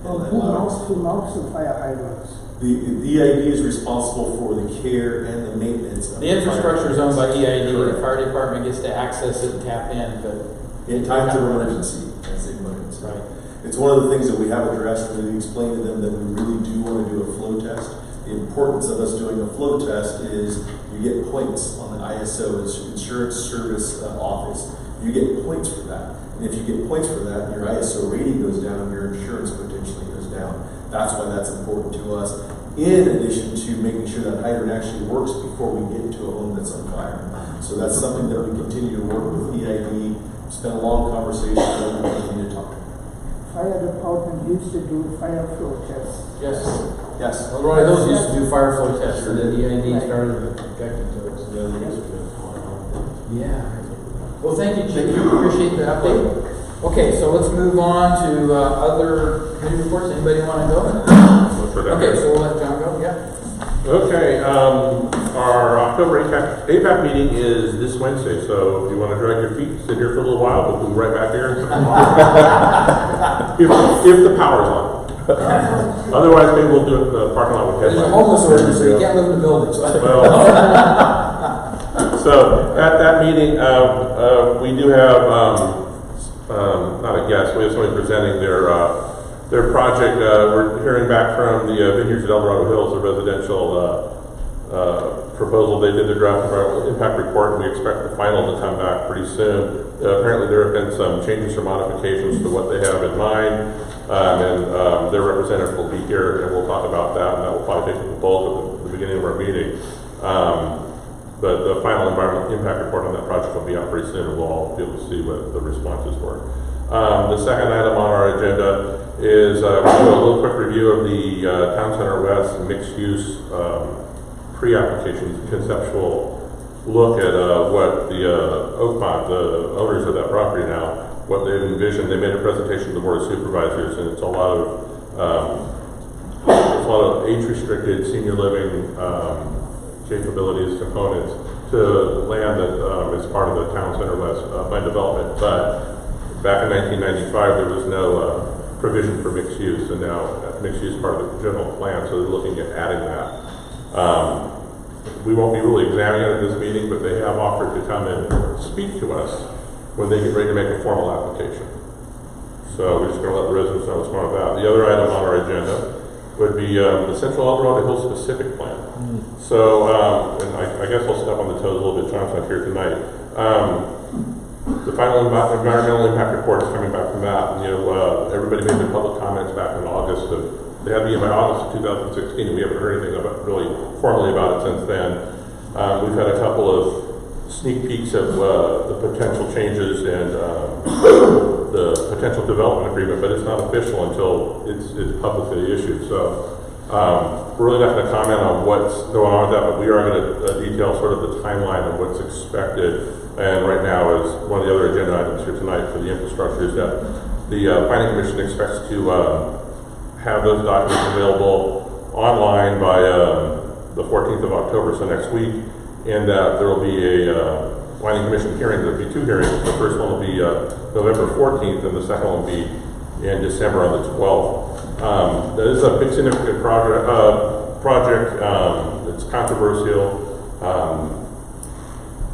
Well, who mounts the fire hydrants? The EID is responsible for the care and the maintenance of the infrastructure is owned by EID. The fire department gets to access it and tap in, but in times of emergency, as they put it. Right. It's one of the things that we have addressed, and we explained to them that we really do want to do a flow test. The importance of us doing a flow test is you get points on the ISO, it's Insurance Service Office. You get points for that. And if you get points for that, your ISO rating goes down and your insurance potentially goes down. That's why that's important to us, in addition to making sure that hydrant actually works before we get to a home that's on fire. So that's something that we continue to work with EID. It's been a long conversation, and we continue to talk to them. Fire department used to do fire flow tests. Yes. Yes. Dorado Hills used to do fire flow tests, and then EID started objecting to it. Yeah. Well, thank you, Chick. Appreciate the update. Okay, so let's move on to other committee reports. Anybody want to go? Okay, so we'll let John go. Yeah. Okay, our October APAC meeting is this Wednesday, so if you want to drag your feet, sit here for a little while, we'll be right back here. if the power's on. Otherwise, maybe we'll do it in the parking lot with There's a homeless ordinance, so you can't live in the building. So at that meeting, we do have not a guest, we have somebody presenting their project. We're hearing back from the Vineyards at El Dorado Hills, a residential proposal. They did the draft environmental impact report, and we expect the final to come back pretty soon. Apparently there have been some changes or modifications to what they have in mind, and their representative will be here, and we'll talk about that, and that will probably take the bulk at the beginning of our meeting. But the final environmental impact report on that project will be out pretty soon, and we'll all be able to see what the responses were. The second item on our agenda is we'll do a little quick review of the Town Center West mixed-use pre-application conceptual look at what the Oakmont, the owners of that property now, what they've envisioned. They made a presentation to the Board of Supervisors, and it's a lot of age-restricted senior living capabilities, components to land that is part of the Town Center West plan development. But back in 1995, there was no provision for mixed use, and now mixed use is part of the general plan, so they're looking at adding that. We won't be really examining it at this meeting, but they have offered to come and speak to us when they get ready to make a formal application. So we're just going to let the residents know what's going on about. The other item on our agenda would be the Central El Dorado Hills specific plan. So, and I guess I'll step on the toes a little bit. John's not here tonight. The final environmental impact report is coming back from that. And, everybody made their public comments back in August. They had to be in by August of 2016, and we haven't heard anything about really formally about it since then. We've had a couple of sneak peeks of the potential changes and the potential development agreement, but it's not official until it's publicly issued. So we're really not going to comment on what's going on with that, but we are going to detail sort of the timeline of what's expected. And right now is one of the other agenda items here tonight for the infrastructure is that the Planning Commission expects to have those documents available online by the 14th of October, so next week, and that there will be a Planning Commission hearing. There will be two hearings. The first one will be November 14th, and the second one will be in December on the 12th. That is a big significant project. It's controversial.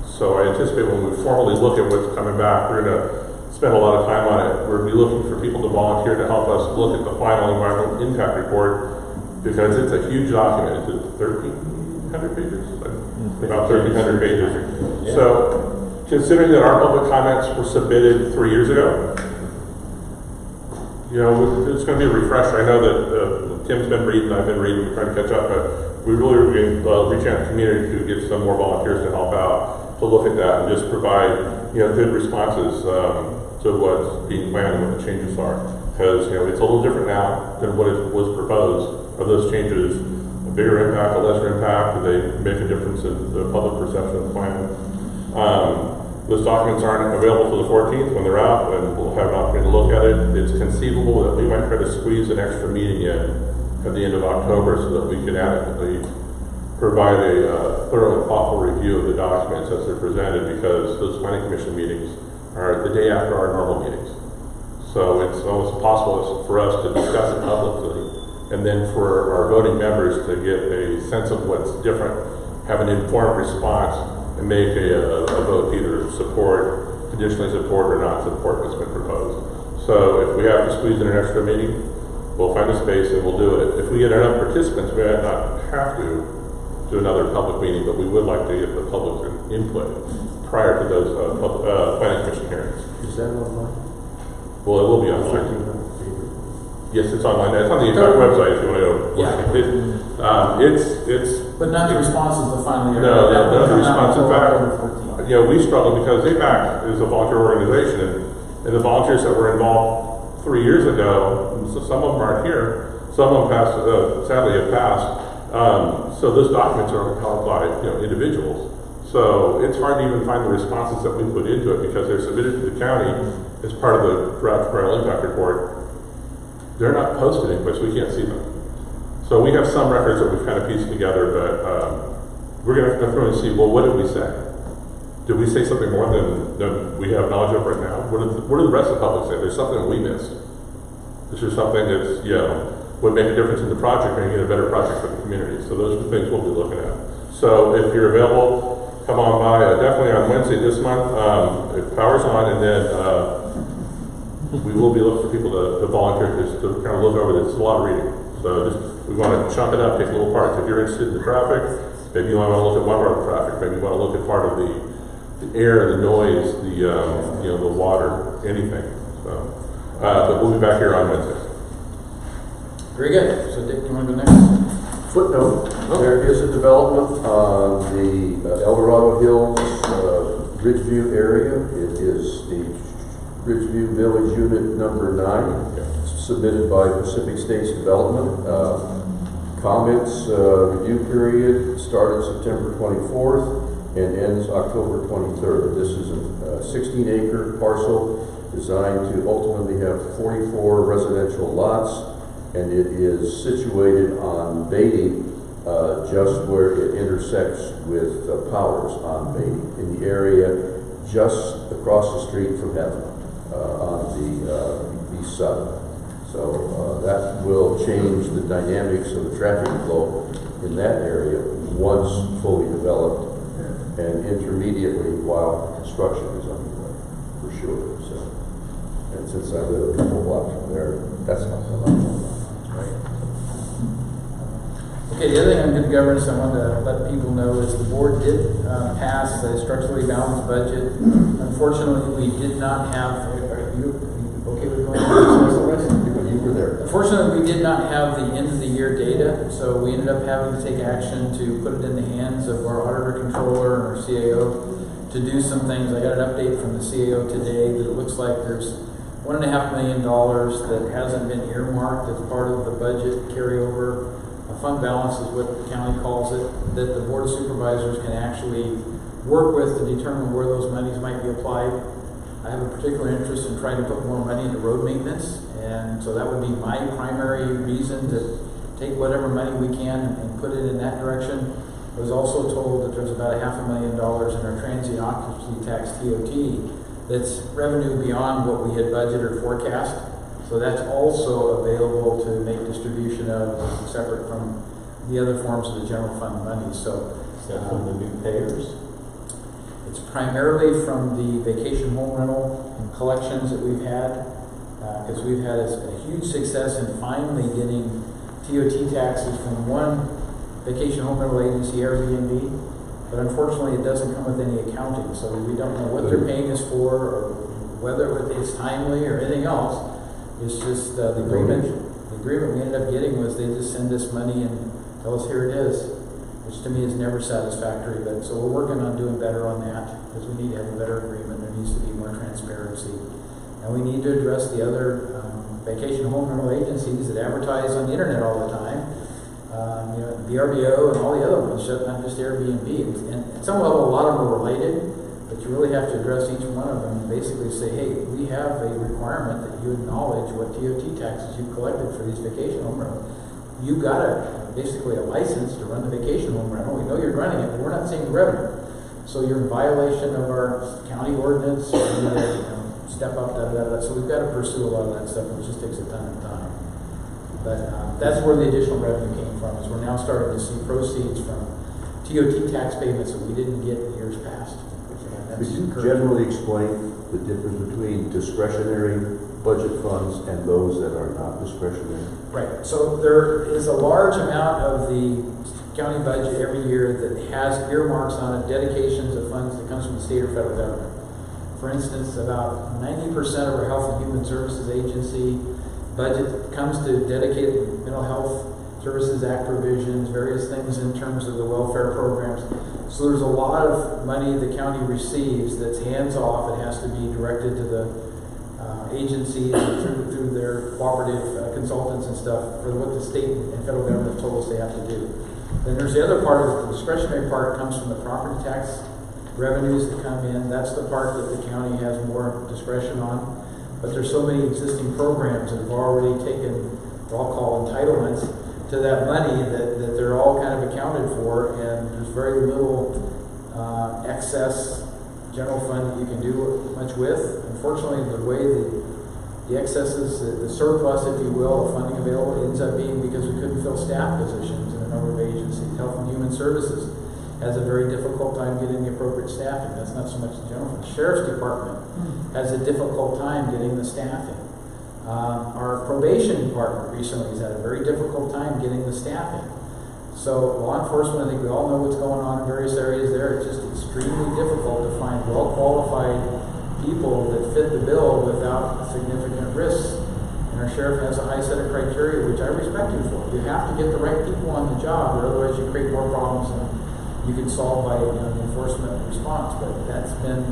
So I anticipate when we formally look at what's coming back, we're going to spend a lot of time on it. We'll be looking for people to volunteer to help us look at the final environmental impact report, because it's a huge document. It's 1,300 pages? About 1,300 pages. Yeah. So considering that our public comments were submitted 3 years ago, it's going to be a refresher. I know that Tim's been reading, I've been reading, we're trying to catch up, but we really are going to reach out to the community to get some more volunteers to help out, to look at that and just provide, good responses to what's being planned and what the changes are. Because, it's a little different now than what was proposed. Are those changes a bigger impact, a lesser impact? Do they make a difference in the public perception of the plan? Those documents aren't available till the 14th when they're out, and we'll have an opportunity to look at it. It's conceivable that we might try to squeeze an extra meeting in at the end of October so that we can adequately provide a thorough and thoughtful review of the documents as they're presented, because those planning commission meetings are the day after our normal meetings. So it's almost impossible for us to discuss it publicly, and then for our voting members to get a sense of what's different, have an informed response, and make a vote, either support, conditionally support, or not support what's been proposed. So if we have to squeeze in an extra meeting, we'll find a space and we'll do it. If we get enough participants, we might not have to do another public meeting, but we would like to get the public input prior to those planning commission hearings. Is that online? Well, it will be online. Yes, it's online. It's on the exact website if you want to go. Yeah. It's. But not the responses to finally. No, the response. In fact, we struggle because APAC is a volunteer organization, and the volunteers that were involved 3 years ago, so some of them aren't here. Some of them passed. Sadly, have passed. So those documents are held by individuals. So it's hard to even find the responses that we put into it because they're submitted to the county as part of the draft environmental impact report. They're not posted anywhere, so we can't see them. So we have some records that we've kind of pieced together, but we're going to definitely see, well, what did we say? Did we say something more than we have knowledge of right now? What do the rest of the public say? There's something we missed. This is something that's, would make a difference in the project, making it a better project for the community. So those are the things we'll be looking at. So if you're available, come on by, definitely on Wednesday this month, if power's on, and then we will be looking for people to volunteer just to kind of look over this. It's a lot of reading. So we want to chunk it up, take little parts. If you're interested in the traffic, maybe you want to look at one part of the traffic, maybe you want to look at part of the air, the noise, the water, anything. So, but we'll be back here on Wednesday. Very good. So Dick, you want to go next? Footnote, there is a development on the El Dorado Hills Ridgeview area. It is the Ridgeview Village Unit number 9, submitted by Pacific States Development. Comments review period started September 24th and ends October 23rd. This is a 16-acre parcel designed to ultimately have 44 residential lots, and it is situated on Beatty, just where it intersects with Powers on Beatty, in the area just across the street from Heaven, on the east side. So that will change the dynamics of the traffic flow in that area once fully developed, and intermediately while construction is underway, for sure. So, and since I live a couple blocks from there, that's not going on. Okay, the other thing on good governance I wanted to let people know is the board did pass a structurally balanced budget. Unfortunately, we did not have, are you okay with going into this? You were there. Unfortunately, we did not have the end of the year data, so we ended up having to take action to put it in the hands of our auditor controller and our CAO to do some things. I got an update from the CAO today that it looks like there's $1.5 million that hasn't been earmarked as part of the budget carryover. A fund balance is what the county calls it, that the Board of Supervisors can actually work with to determine where those monies might be applied. I have a particular interest in trying to put more money into road maintenance, and so that would be my primary reason to take whatever money we can and put it in that direction. I was also told that there's about $500,000 in our transient occupancy tax TOT that's revenue beyond what we had budgeted or forecast. So that's also available to make distribution of, separate from the other forms of the general fund money. So Is that from the new payers? it's primarily from the vacation home rental and collections that we've had, because we've had a huge success in finally getting TOT taxes from one vacation home rental agency, Airbnb, but unfortunately it doesn't come with any accounting, so we don't know what they're paying us for or whether it's timely or anything else. It's just the agreement we ended up getting was they just send us money and tell us here it is, which to me is never satisfactory. But so we're working on doing better on that because we need to have a better agreement. There needs to be more transparency, and we need to address the other vacation home rental agencies that advertise on the internet all the time. VRBO and all the other ones, not just Airbnb. And at some level, a lot of them are related. But you really have to address each one of them and basically say, hey, we have a requirement that you acknowledge what TOT taxes you've collected for these vacation home rentals. You've got basically a license to run the vacation home rental. We know you're running it, but we're not seeing the revenue. So you're in violation of our county ordinance. You need to step up, So we've got to pursue a lot of that stuff, which just takes a ton of time. But that's where the additional revenue came from, is we're now starting to see proceeds from TOT tax payments that we didn't get in years past. Could you generally explain the difference between discretionary budget funds and those that are not discretionary? Right. So there is a large amount of the county budget every year that has earmarks on it, dedications of funds that comes from the state or federal government. For instance, about 90% of our Health and Human Services Agency budget comes to dedicated mental health Services Act provisions, various things in terms of the welfare programs. So there's a lot of money the county receives that's hands-off. It has to be directed to the agencies through their cooperative consultants and stuff for what the state and federal government have told us they have to do. Then there's the other part of it. The discretionary part comes from the property tax revenues that come in. That's the part that the county has more discretion on. But there's so many existing programs that have already taken what I'll call entitlements to that money that they're all kind of accounted for, and there's very little excess general fund that you can do much with. Unfortunately, the way the excesses, the surplus, if you will, of funding available ends up being because we couldn't fill staff positions in a number of agencies. Health and Human Services has a very difficult time getting the appropriate staffing. That's not so much the general fund. Sheriff's Department has a difficult time getting the staffing. Our probation department recently has had a very difficult time getting the staffing. So law enforcement, I think we all know what's going on in various areas there. It's just extremely difficult to find well-qualified people that fit the bill without significant risks. And our sheriff has a high set of criteria, which I respect him for. You have to get the right people on the job, or otherwise you create more problems than you can solve by enforcement response. But that's been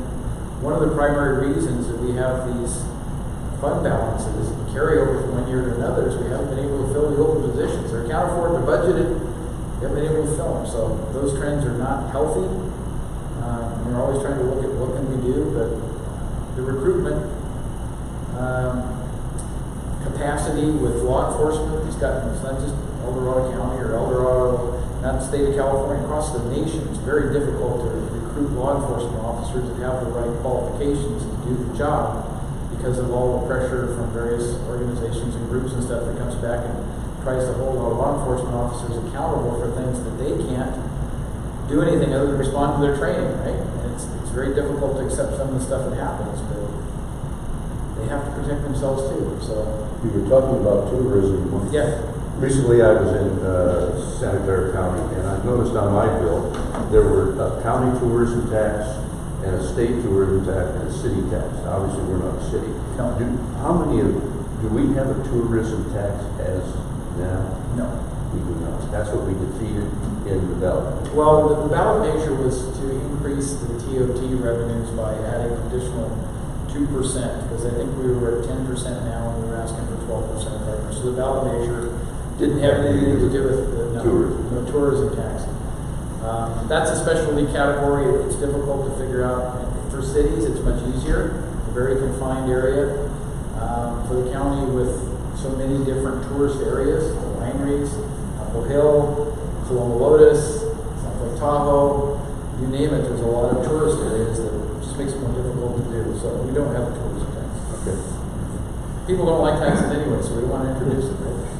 one of the primary reasons that we have these fund balances carry over from one year to another is we haven't been able to fill the open positions. They're accounted for, they're budgeted, we haven't been able to fill them. So those trends are not healthy. We're always trying to look at what can we do, but the recruitment capacity with law enforcement, it's not just El Dorado County or El Dorado, not the state of California, across the nation. It's very difficult to recruit law enforcement officers that have the right qualifications to do the job, because of all the pressure from various organizations and groups and stuff that comes back and tries to hold our law enforcement officers accountable for things that they can't do anything other than respond to their training, right? And it's very difficult to accept some of the stuff that happens, but they have to protect themselves too. So you were talking about tourism. Yeah. Recently, I was in Santa Clara County, and I noticed on my bill, there were a county tourism tax and a state tourism tax and a city tax. Obviously, we're not a city. No. Do we have a tourism tax as now? No. We do not. That's what we defeated in the ballot. Well, the ballot measure was to increase the TOT revenues by adding an additional 2%, because I think we were at 10% now, and we were asking for 12%. So the ballot measure didn't have anything to do with the no tourism tax. That's a specialty category. It's difficult to figure out. For cities, it's much easier. It's a very confined area. For the county with so many different tourist areas, the wineries, Apple Hill, Coloma Lotus, South Lake Tahoe, you name it, there's a lot of tourist areas that just makes it more difficult to do. So we don't have a tourism tax. Okay. People don't like taxes anyway, so we don't want to introduce it.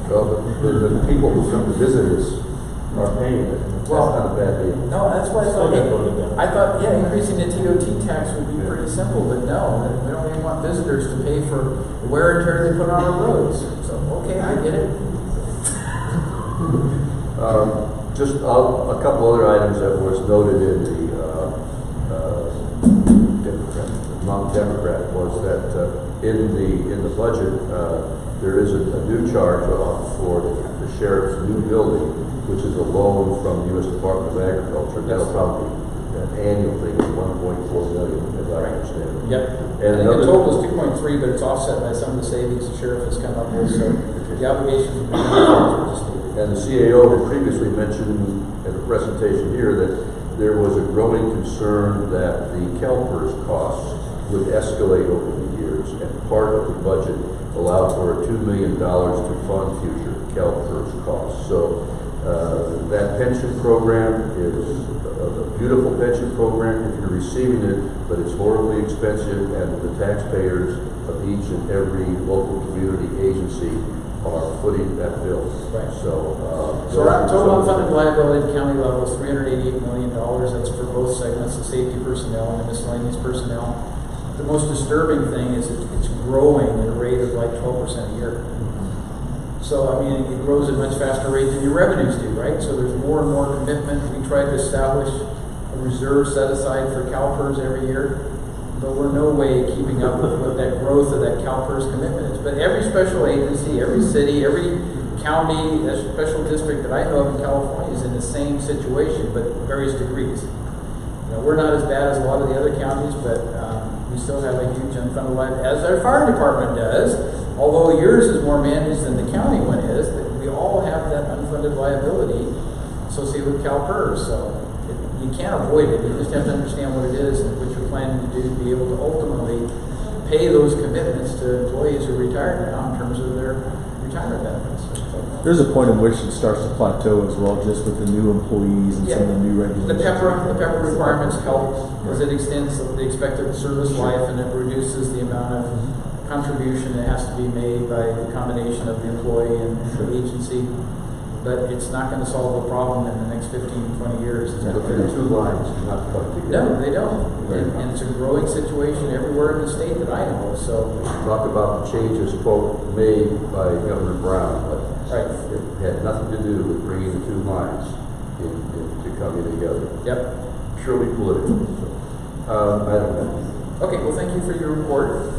Well, the people who come to visit us are paying it. Well, that's not a bad deal. No, that's why I thought, yeah, increasing the TOT tax would be pretty simple, but no, we don't even want visitors to pay for the wear and tear they put on our roads. So, okay, I get it. Just a couple other items that was noted in the non-Democrat was that in the budget there is a new charge for the sheriff's new building, which is a loan from the U.S. Department of Agriculture. That'll probably be an annual thing of $1.4 million, as I understand it. Yep. And I think the total is 2.3, but it's offset by some of the savings the sheriff has come up with. So the obligations will be and the CAO had previously mentioned at a presentation here that there was a growing concern that the CalPERS costs would escalate over the years, and part of the budget allowed for $2 million to fund future CalPERS costs. So that pension program is a beautiful pension program if you're receiving it, but it's horribly expensive, and the taxpayers of each and every local community agency are footing that bill. Right. So our total unfunded liability at county level is $388 million. That's for both segments, the safety personnel and the miscellaneous personnel. The most disturbing thing is it's growing at a rate of like 12% a year. So, I mean, it grows at a much faster rate than your revenues do, right? So there's more and more commitment. We try to establish a reserve set aside for CalPERS every year, but we're no way keeping up with what that growth of that CalPERS commitment is. But every special agency, every city, every county, special district that I know of in California is in the same situation, but various degrees. You know, we're not as bad as a lot of the other counties, but we still have a huge unfunded liability, as our fire department does. Although yours is more managed than the county one is, that we all have that unfunded liability associated with CalPERS. So you can't avoid it. You just have to understand what it is and what you're planning to do to be able to ultimately pay those commitments to employees who are retired now in terms of their retirement benefits. There's a point in which it starts to plateau as well, just with the new employees and some of the new regulations. The PEPR requirements help because it extends the expected service life, and it reduces the amount of contribution that has to be made by the combination of the employee and the agency. But it's not going to solve the problem in the next 15, 20 years. But the two lines do not come together. No, they don't. And it's a growing situation everywhere in the state that I know. So talk about the changes, quote, made by Governor Brown, but it had nothing to do with bringing the two lines into coming together. Yep. Purely political. Madam Mayor. Okay, well, thank you for your report.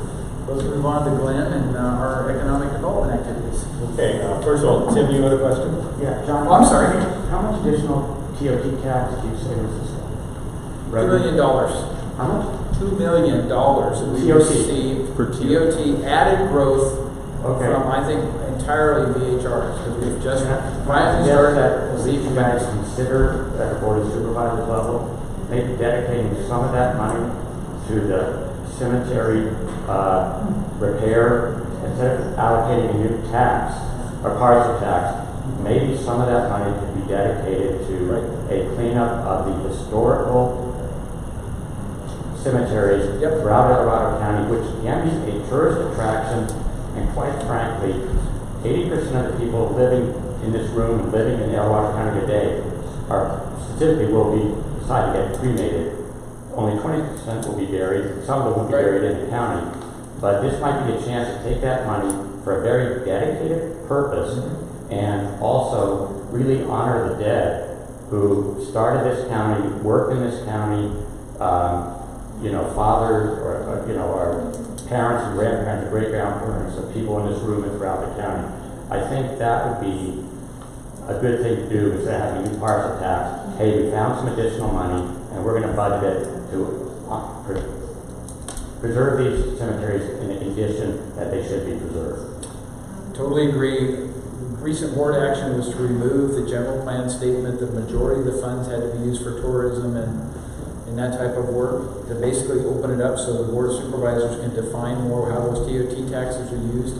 Let's move on to Glenn and our economic development activities. Okay, first of all, Tim, you had a question? Yeah, John. Oh, I'm sorry. How much additional TOT tax do you say was this? $2 million. How much? $2 million that we received for TOT added growth from, I think, entirely VHRs, because we've just finally started that. Will you guys consider at the Board of Supervisors level maybe dedicating some of that money to the cemetery repair instead of allocating a new tax or partial tax? Maybe some of that money could be dedicated to a cleanup of the historical cemeteries throughout El Dorado County, which can be a tourist attraction, and quite frankly, 80% of the people living in this room and living in El Dorado County today are statistically will be decided to get cremated. Only 20% will be buried. Some of them will be buried in the county. But this might be a chance to take that money for a very dedicated purpose and also really honor the dead who started this county, worked in this county, fathers or our parents and grandparents and great-grandparents of people in this room and throughout the county. I think that would be a good thing to do instead of having new parcel tax. Hey, we found some additional money and we're going to budget it to preserve these cemeteries in the condition that they should be preserved. Totally agree. Recent board action was to remove the general plan statement that the majority of the funds had to be used for tourism and that type of work, to basically open it up so the board of supervisors can define more how those TOT taxes are used.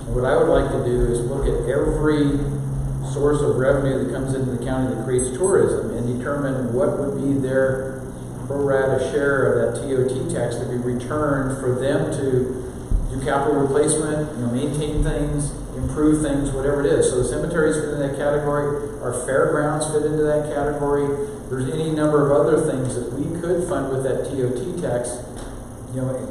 And what I would like to do is look at every source of revenue that comes into the county that creates tourism and determine what would be their pro rata share of that TOT tax to be returned for them to do capital replacement, maintain things, improve things, whatever it is. So the cemeteries fit in that category, our fairgrounds fit into that category. There's any number of other things that we could fund with that TOT tax,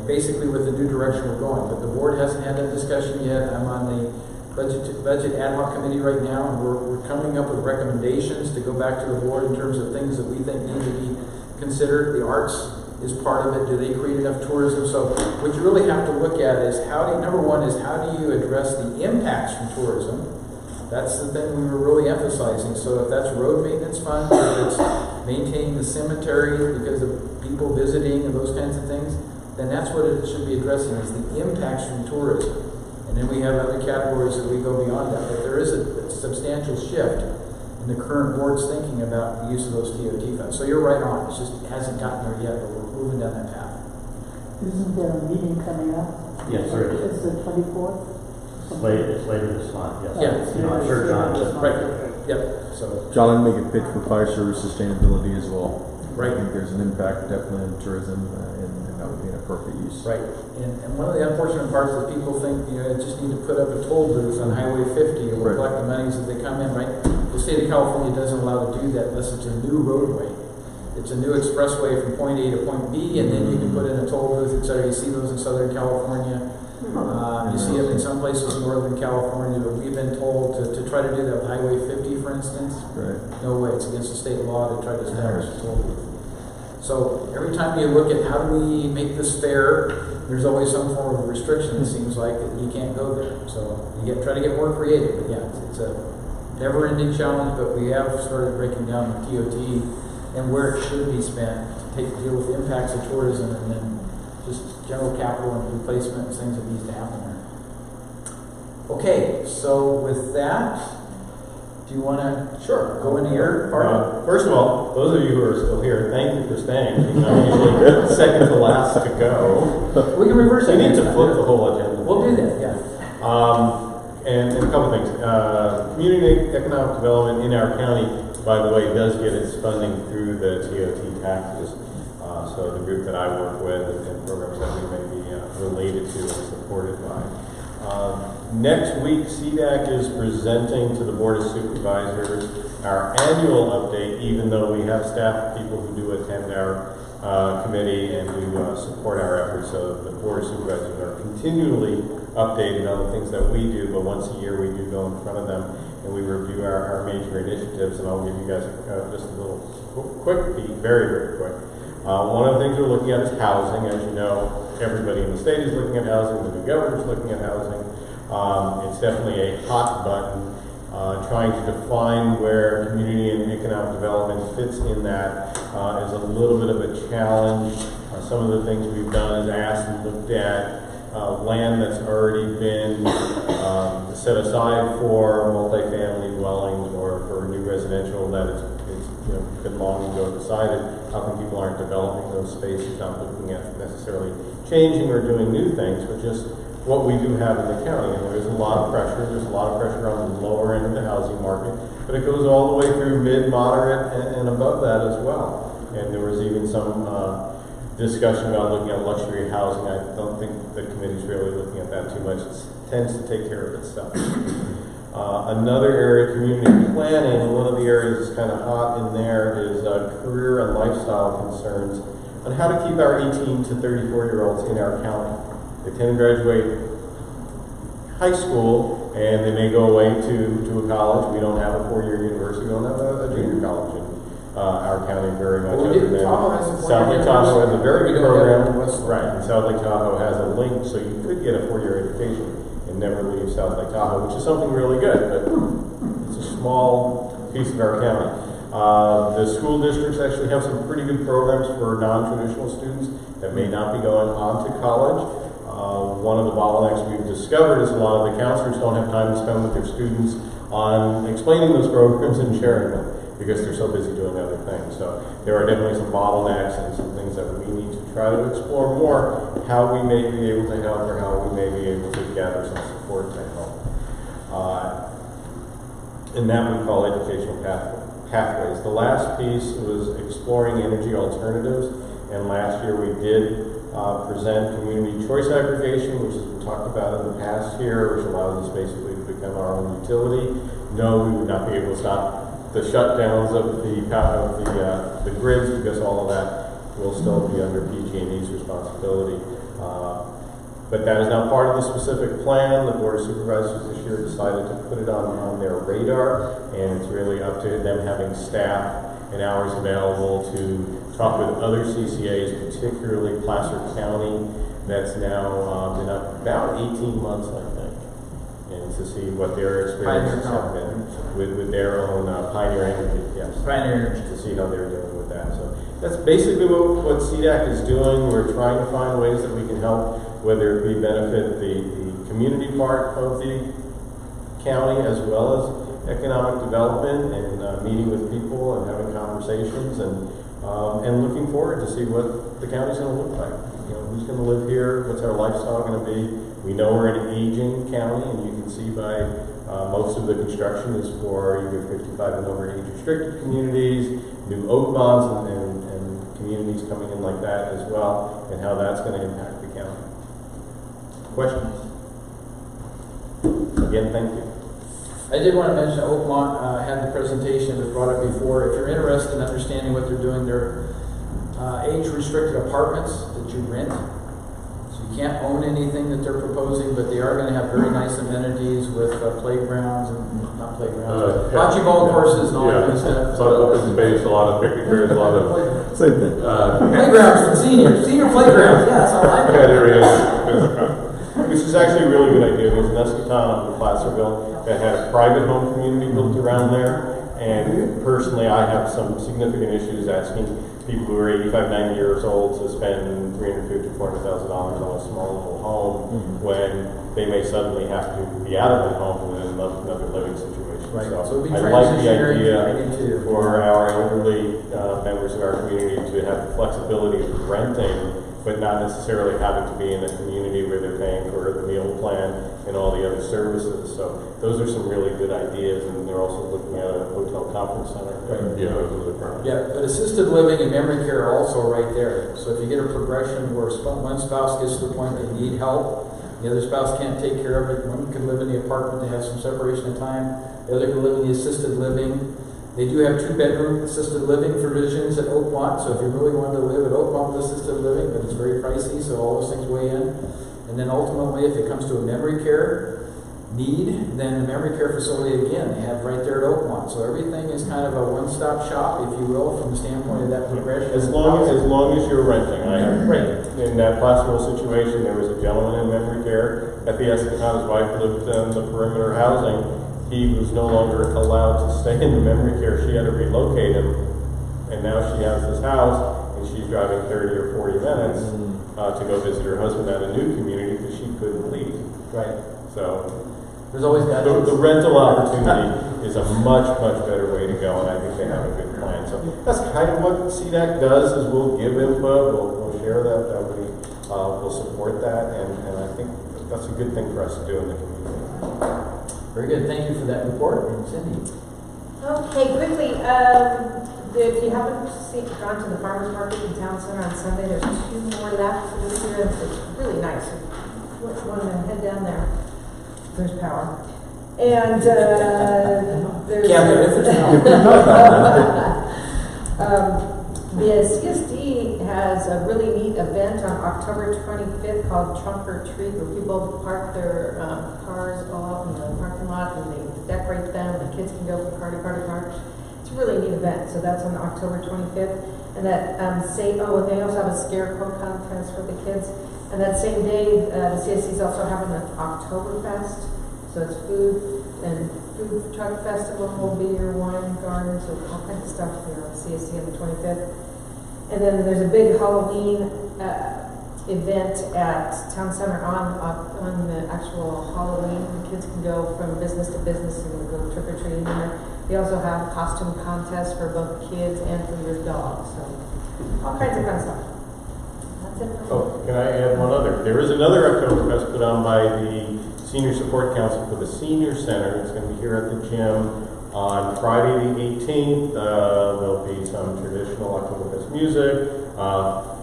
basically with the new direction we're going. But the board hasn't had that discussion yet. I'm on the budget ad hoc committee right now, and we're coming up with recommendations to go back to the board in terms of things that we think need to be considered. The arts is part of it. Do they create enough tourism? So what you really have to look at is number one is how do you address the impacts from tourism? That's the thing we were really emphasizing. So if that's road maintenance funds, if it's maintaining the cemetery because of people visiting and those kinds of things, then that's what it should be addressing, is the impacts from tourism. And then we have other categories that we go beyond that. But there is a substantial shift in the current board's thinking about the use of those TOT funds. So you're right on. It hasn't gotten there yet, but we're moving down that path. Isn't there a meeting coming up? Yes, sir. It's the 24th? It's later this month, yes. Yeah. I'm sure John does. Right. Yep. So John, and make it fit for fire service sustainability as well. Right. I think there's an impact definitely on tourism, and that would be an appropriate use. right. And one of the unfortunate parts is people think just need to put up a toll booth on Highway 50 or collect the monies as they come in. Right. The state of California doesn't allow to do that unless it's a new roadway. It's a new expressway from point A to point B, and then you can put in a toll booth, etc. You see those in Southern California. You see them in some places in Northern California, but we've been told to try to do that with Highway 50, for instance. Right. No way, it's against the state law to try to establish a toll booth. So every time you look at how do we make this fair, there's always some form of restriction, it seems like, that you can't go there. So you try to get more creative, but yeah, it's a never-ending challenge, but we have started breaking down the TOT and where it should be spent to deal with the impacts of tourism and then just general capital and replacement and things that needs to happen there. Okay, so with that, do you want to go into your part? First of all, those of you who are still here, thank you for staying. I'm usually second to last to go. We can reverse it. We need to flip the whole agenda. We'll do that, yeah. And a couple things. Community economic development in our county, by the way, does get its funding through the TOT taxes. So the group that I work with and programs that we may be related to and supported by. Next week, CDAC is presenting to the Board of Supervisors our annual update, even though we have staff people who do attend our committee and who support our efforts. So the Board of Supervisors are continually updated on the things that we do, but once a year we do go in front of them and we review our major initiatives, and I'll give you guys just a little quick peek, very, very quick. One of the things we're looking at is housing. As you know, everybody in the state is looking at housing, the new governor's looking at housing. It's definitely a hot button. Trying to define where community and economic development fits in that is a little bit of a challenge. Some of the things we've done is asked and looked at land that's already been set aside for multifamily dwellings or for new residential that it's been long ago decided. How come people aren't developing those spaces, not looking at necessarily changing or doing new things, but just what we do have in the county? And there's a lot of pressure. There's a lot of pressure on the lower end of the housing market, but it goes all the way through mid, moderate, and above that as well. And there was even some discussion about looking at luxury housing. I don't think the committee's really looking at that too much. It tends to take care of itself. Another area, community planning, one of the areas that's kind of hot in there is career and lifestyle concerns on how to keep our 18 to 34-year-olds in our county. They tend to graduate high school and they may go away to a college. We don't have a four-year university. We don't have a junior college in our county very much. Well, we do. Tahoe has a South Lake four-year Tahoe has a university. very We good don't have it in program. Westland. Right, and South Lake Tahoe has a link, so you could get a four-year education and never leave South Lake Tahoe, which is something really good, but it's a small piece of our county. The school districts actually have some pretty good programs for non-traditional students that may not be going on to college. One of the bottlenecks we've discovered is a lot of the counselors don't have time to spend with their students on explaining those programs and sharing them because they're so busy doing other things. So there are definitely some bottlenecks and some things that we need to try to explore more, how we may be able to help or how we may be able to gather some support to help. And that we call educational pathways. The last piece was exploring energy alternatives, and last year we did present community choice aggregation, which has been talked about in the past here, which allows us basically to become our own utility. No, we would not be able to stop the shutdowns of the grids because all of that will still be under PG&E's responsibility. But that is now part of the specific plan. The Board of Supervisors this year decided to put it on their radar, and it's really up to them having staff and hours available to talk with other CCAs, particularly Placer County, that's now been up about 18 months, I think, and to see what their experiences have been with their own Pioneer Energy, yes. Pioneer Energy, to see how they're doing with that. So that's basically what CDAC is doing. We're trying to find ways that we can help, whether it be benefit the community part of the county as well as economic development and meeting with people and having conversations and looking forward to see what the county's going to look like. You know, who's going to live here? What's our lifestyle going to be? We know we're an aging county, and you can see by most of the construction is for either 55 and over age restricted communities, new oak bonds, and communities coming in like that as well, and how that's going to impact the county. Questions? Again, thank you. I did want to mention Oakmont had the presentation that was brought up before. If you're interested in understanding what they're doing, they're age-restricted apartments that you rent. So you can't own anything that they're proposing, but they are going to have very nice amenities with playgrounds and not playgrounds, bocce ball courses and all that kind of stuff. A lot of open space, a lot of picnic areas, a lot of playgrounds for seniors, senior playgrounds. Yeah, that's all I know. Which is actually a really good idea. There's Nescaton up in Placerville that had a private home community built around there. And personally, I have some significant issues asking people who are 85, 90 years old to spend $350,000, $400,000 on a small little home when they may suddenly have to be out of the home with another living situation. Right. So it'll be I like the transitionary idea for our elderly members of our community to have the flexibility of renting, but not necessarily having to be in a community where they're paying for the meal plan and all the other services. So those are some really good ideas, and they're also looking at a hotel conference center. Right. Yeah, but assisted living and memory care are also right there. So if you get a progression where one spouse gets to the point they need help, the other spouse can't take care of it, one can live in the apartment to have some separation of time, the other can live in the assisted living. They do have 2-bedroom assisted living provisions at Oakmont, so if you really wanted to live at Oakmont with assisted living, but it's very pricey, so all those things weigh in. And then ultimately, if it comes to a memory care need, then the memory care facility, again, they have right there at Oakmont. So everything is kind of a one-stop shop, if you will, from the standpoint of that progression. As long as you're renting. In that Placerville situation, there was a gentleman in memory care at the Escanton. His wife lived in the perimeter housing. He was no longer allowed to stay in the memory care. She had to relocate him, and now she has this house, and she's driving 30 or 40 minutes to go visit her husband at a new community because she couldn't leave. Right. So there's always the rental opportunity is a much better way to go, and I think they have a good plan. So that's kind of what CDAC does: is we'll give input, we'll share that, we'll support that, and I think that's a good thing for us to do in the community. Very good. Thank you for that report. And Cindy. Okay, quickly, if you haven't gone to the farmers market in Town Center on Sunday, there's 2 more left for this year. It's really nice. If you want to head down there, there's power. And there's The CSD has a really neat event on October 25th called Trunk or Treat, where people park their cars all out in the parking lot and they decorate them. The kids can go from car to car to car. It's a really neat event. So that's on October 25th. And that and they also have a scarecrow contest for the kids. And that same day, the CSD is also having an Oktoberfest. So it's food and food truck festival, beer, wine, gardens, so all kinds of stuff here on CSD on the 25th. And then there's a big Halloween event at Town Center on the actual Halloween. The kids can go from business to business and go trick or treating there. They also have costume contests for both kids and for your dog. So all kinds of fun stuff. That's it. Oh, can I add one other? There is another Oktoberfest put on by the Senior Support Council for the Senior Center. It's going to be here at the gym on Friday the 18th. There'll be some traditional Oktoberfest music,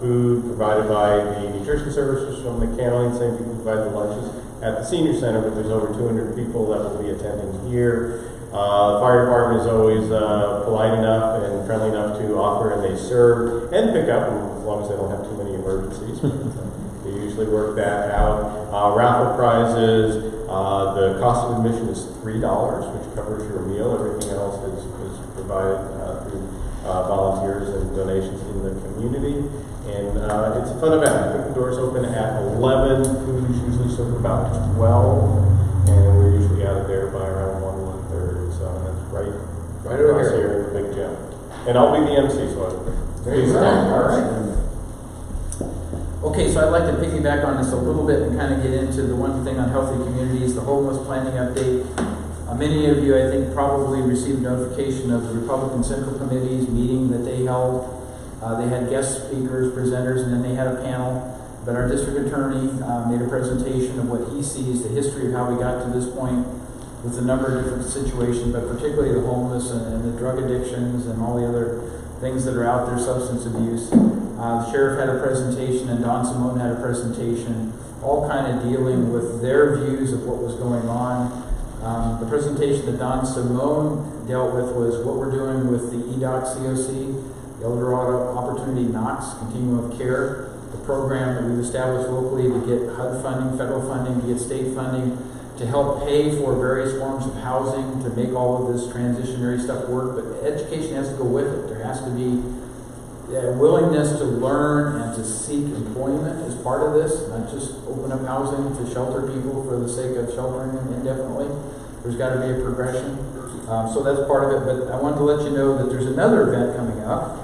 food provided by the nutrition services from the county, same people provide the lunches at the Senior Center, but there's over 200 people that will be attending here. The fire department is always polite enough and friendly enough to offer, and they serve and pick up, as long as they don't have too many emergencies. They usually work that out. Raffle prizes. The cost of admission is $3, which covers your meal. Everything else is provided through volunteers and donations in the community. And it's a fun event. I think the doors open at 11. Food is usually served about 12. And we're usually out of there by around 1:30. So that's right over here in the big gym. And I'll be the MC, so all right. Okay, so I'd like to piggyback on this a little bit and kind of get into the one thing on healthy communities, the homeless planning update. Many of you, I think, probably received notification of the Republican Central Committee's meeting that they held. They had guest speakers, presenters, and then they had a panel. But our district attorney made a presentation of what he sees, the history of how we got to this point with a number of different situations, but particularly the homeless and the drug addictions and all the other things that are out there, substance abuse. The sheriff had a presentation and Don Simone had a presentation, all kind of dealing with their views of what was going on. The presentation that Don Simone dealt with was what we're doing with the EDOC COC, the El Dorado Opportunity Knox Continuum of Care, the program that we've established locally to get HUD funding, federal funding, to get state funding, to help pay for various forms of housing, to make all of this transitionary stuff work. But education has to go with it. There has to be willingness to learn and to seek employment as part of this, not just open up housing to shelter people for the sake of sheltering them indefinitely. There's got to be a progression. So that's part of it. But I wanted to let you know that there's another event coming up,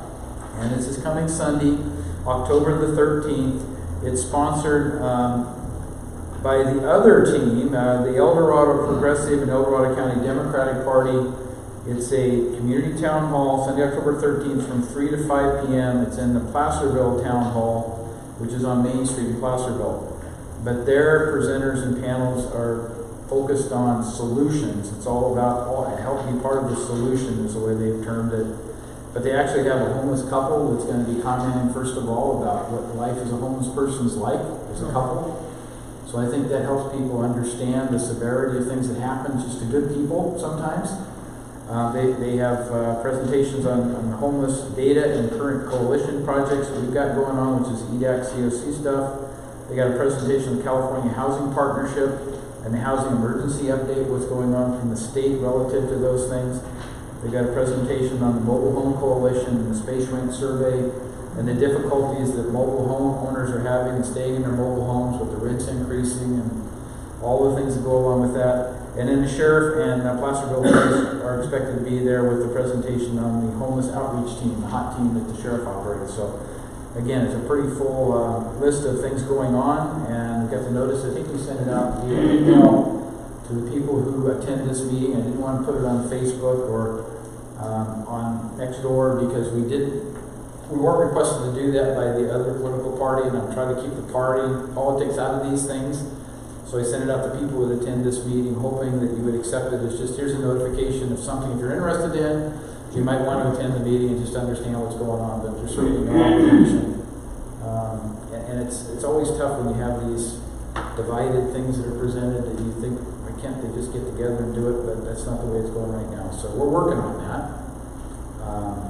and it's this coming Sunday, October the 13th. It's sponsored by the other team, the El Dorado Progressive and El Dorado County Democratic Party. It's a community town hall, Sunday, October 13th from 3 to 5 p.m. It's in the Placerville Town Hall, which is on Main Street in Placerville. But their presenters and panels are focused on solutions. It's all about help be part of the solution is the way they've termed it. But they actually have a homeless couple that's going to be commenting, first of all, about what life as a homeless person's like as a couple. So I think that helps people understand the severity of things that happen just to good people sometimes. They have presentations on homeless data and current coalition projects that we've got going on, which is EDAC COC stuff. They got a presentation on the California Housing Partnership and the Housing Emergency Update, what's going on from the state relative to those things. They got a presentation on the Mobile Home Coalition and the Space Rent Survey and the difficulties that mobile home owners are having in staying in their mobile homes with the rents increasing and all the things that go along with that. And then the sheriff and Placerville Police are expected to be there with the presentation on the homeless outreach team, the hot team that the sheriff operates. So again, it's a pretty full list of things going on, and we got the notice. I think we sent it out via email to the people who attend this meeting. I didn't want to put it on Facebook or on Nextdoor because we weren't requested to do that by the other political party, and I'm trying to keep the party politics out of these things. So I sent it out to people who would attend this meeting, hoping that you would accept it as just, here's a notification of something if you're interested in. You might want to attend the meeting and just understand what's going on, but there's certainly no obligation. And it's always tough when you have these divided things that are presented that you think, why can't they just get together and do it? But that's not the way it's going right now. So we're working on that.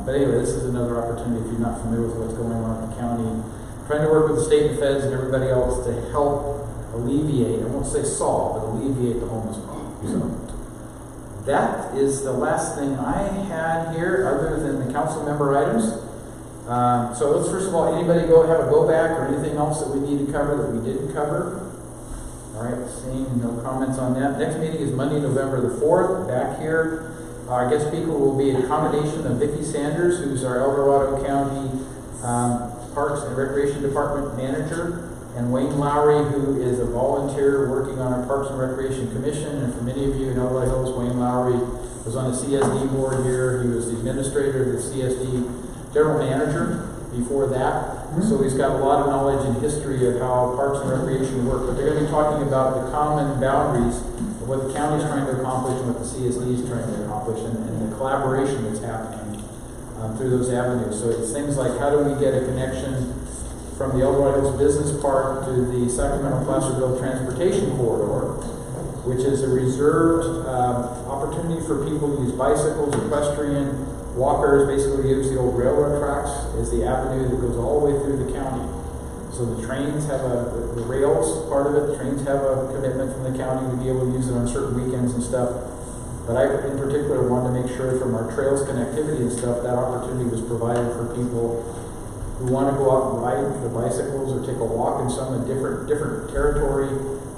But anyway, this is another opportunity, if you're not familiar with what's going on in the county, trying to work with the state and feds and everybody else to help alleviate, I won't say solve, but alleviate the homeless problem. So that is the last thing I had here, other than the council member items. So let's first of all, anybody have a go back or anything else that we need to cover that we didn't cover? All right, seeing no comments on that. Next meeting is Monday, November the 4th, back here. Our guest speaker will be a combination of Vicki Sanders, who's our El Dorado County Parks and Recreation Department manager, and Wayne Lowry, who is a volunteer working on our Parks and Recreation Commission. And for many of you in El Dorado Hills, Wayne Lowry was on the CSD board here. He was the administrator of the CSD general manager before that. So he's got a lot of knowledge and history of how Parks and Recreation work. But they're going to be talking about the common boundaries of what the county is trying to accomplish and what the CSD is trying to accomplish, and the collaboration that's happening through those avenues. So it's things like, how do we get a connection from the El Dorado Hills Business Park to the Sacramento-Placerville Transportation Corridor, which is a reserved opportunity for people to use bicycles, equestrian, walkers, basically use the old railroad tracks as the avenue that goes all the way through the county. So the trains have the rails part of it, the trains have a commitment from the county to be able to use it on certain weekends and stuff. But I, in particular, wanted to make sure from our trails connectivity and stuff, that opportunity was provided for people who want to go out and ride the bicycles or take a walk in some different territory,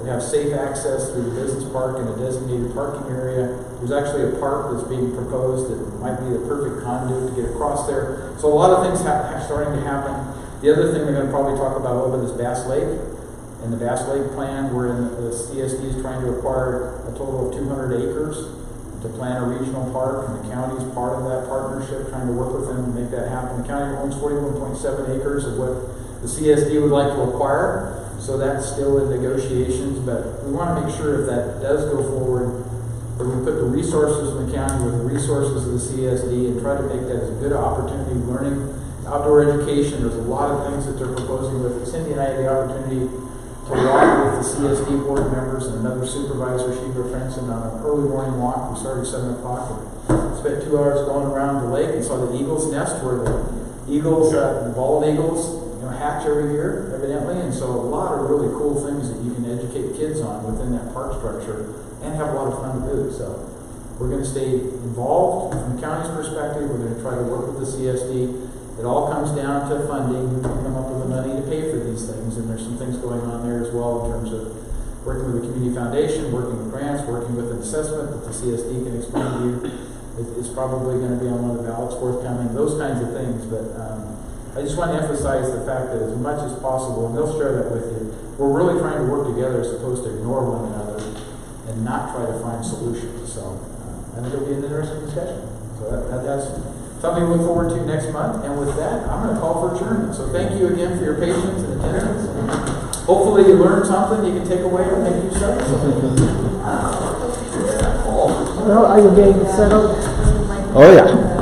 and have safe access through the business park and a designated parking area. There's actually a park that's being proposed that might be the perfect conduit to get across there. So a lot of things starting to happen. The other thing we're going to probably talk about a little bit is Bass Lake. And the Bass Lake plan, wherein the CSD is trying to acquire a total of 200 acres to plan a regional park, and the county is part of that partnership, trying to work with them to make that happen. The county owns 41.7 acres of what the CSD would like to acquire. So that's still in negotiations, but we want to make sure if that does go forward, that we put the resources in the county with the resources of the CSD and try to make that as a good opportunity, learning, outdoor education. There's a lot of things that they're proposing with it. Cindy and I had the opportunity to walk with the CSD board members and another supervisor, Sheba Frenson, on an early morning walk. We started at 7 o'clock and spent 2 hours going around the lake and saw the eagle's nest where the eagles, the bald eagles, hatch every year, evidently, and so a lot of really cool things that you can educate kids on within that park structure and have a lot of fun to do. So we're going to stay involved from the county's perspective. We're going to try to work with the CSD. It all comes down to funding. We can come up with the money to pay for these things, and there's some things going on there as well in terms of working with the community foundation, working with grants, working with an assessment that the CSD can explain to you. It's probably going to be on one of the ballots forthcoming, those kinds of things, but I just want to emphasize the fact that as much as possible, and they'll share that with you, we're really trying to work together as opposed to ignore one another and not try to find solutions. So I think it'll be an interesting discussion. So that's something to look forward to next month. And with that, I'm going to call for adjournment. So thank you again for your patience and attendance. Hopefully you learned something you can take away and make use of. Well, are you getting settled? Oh yeah.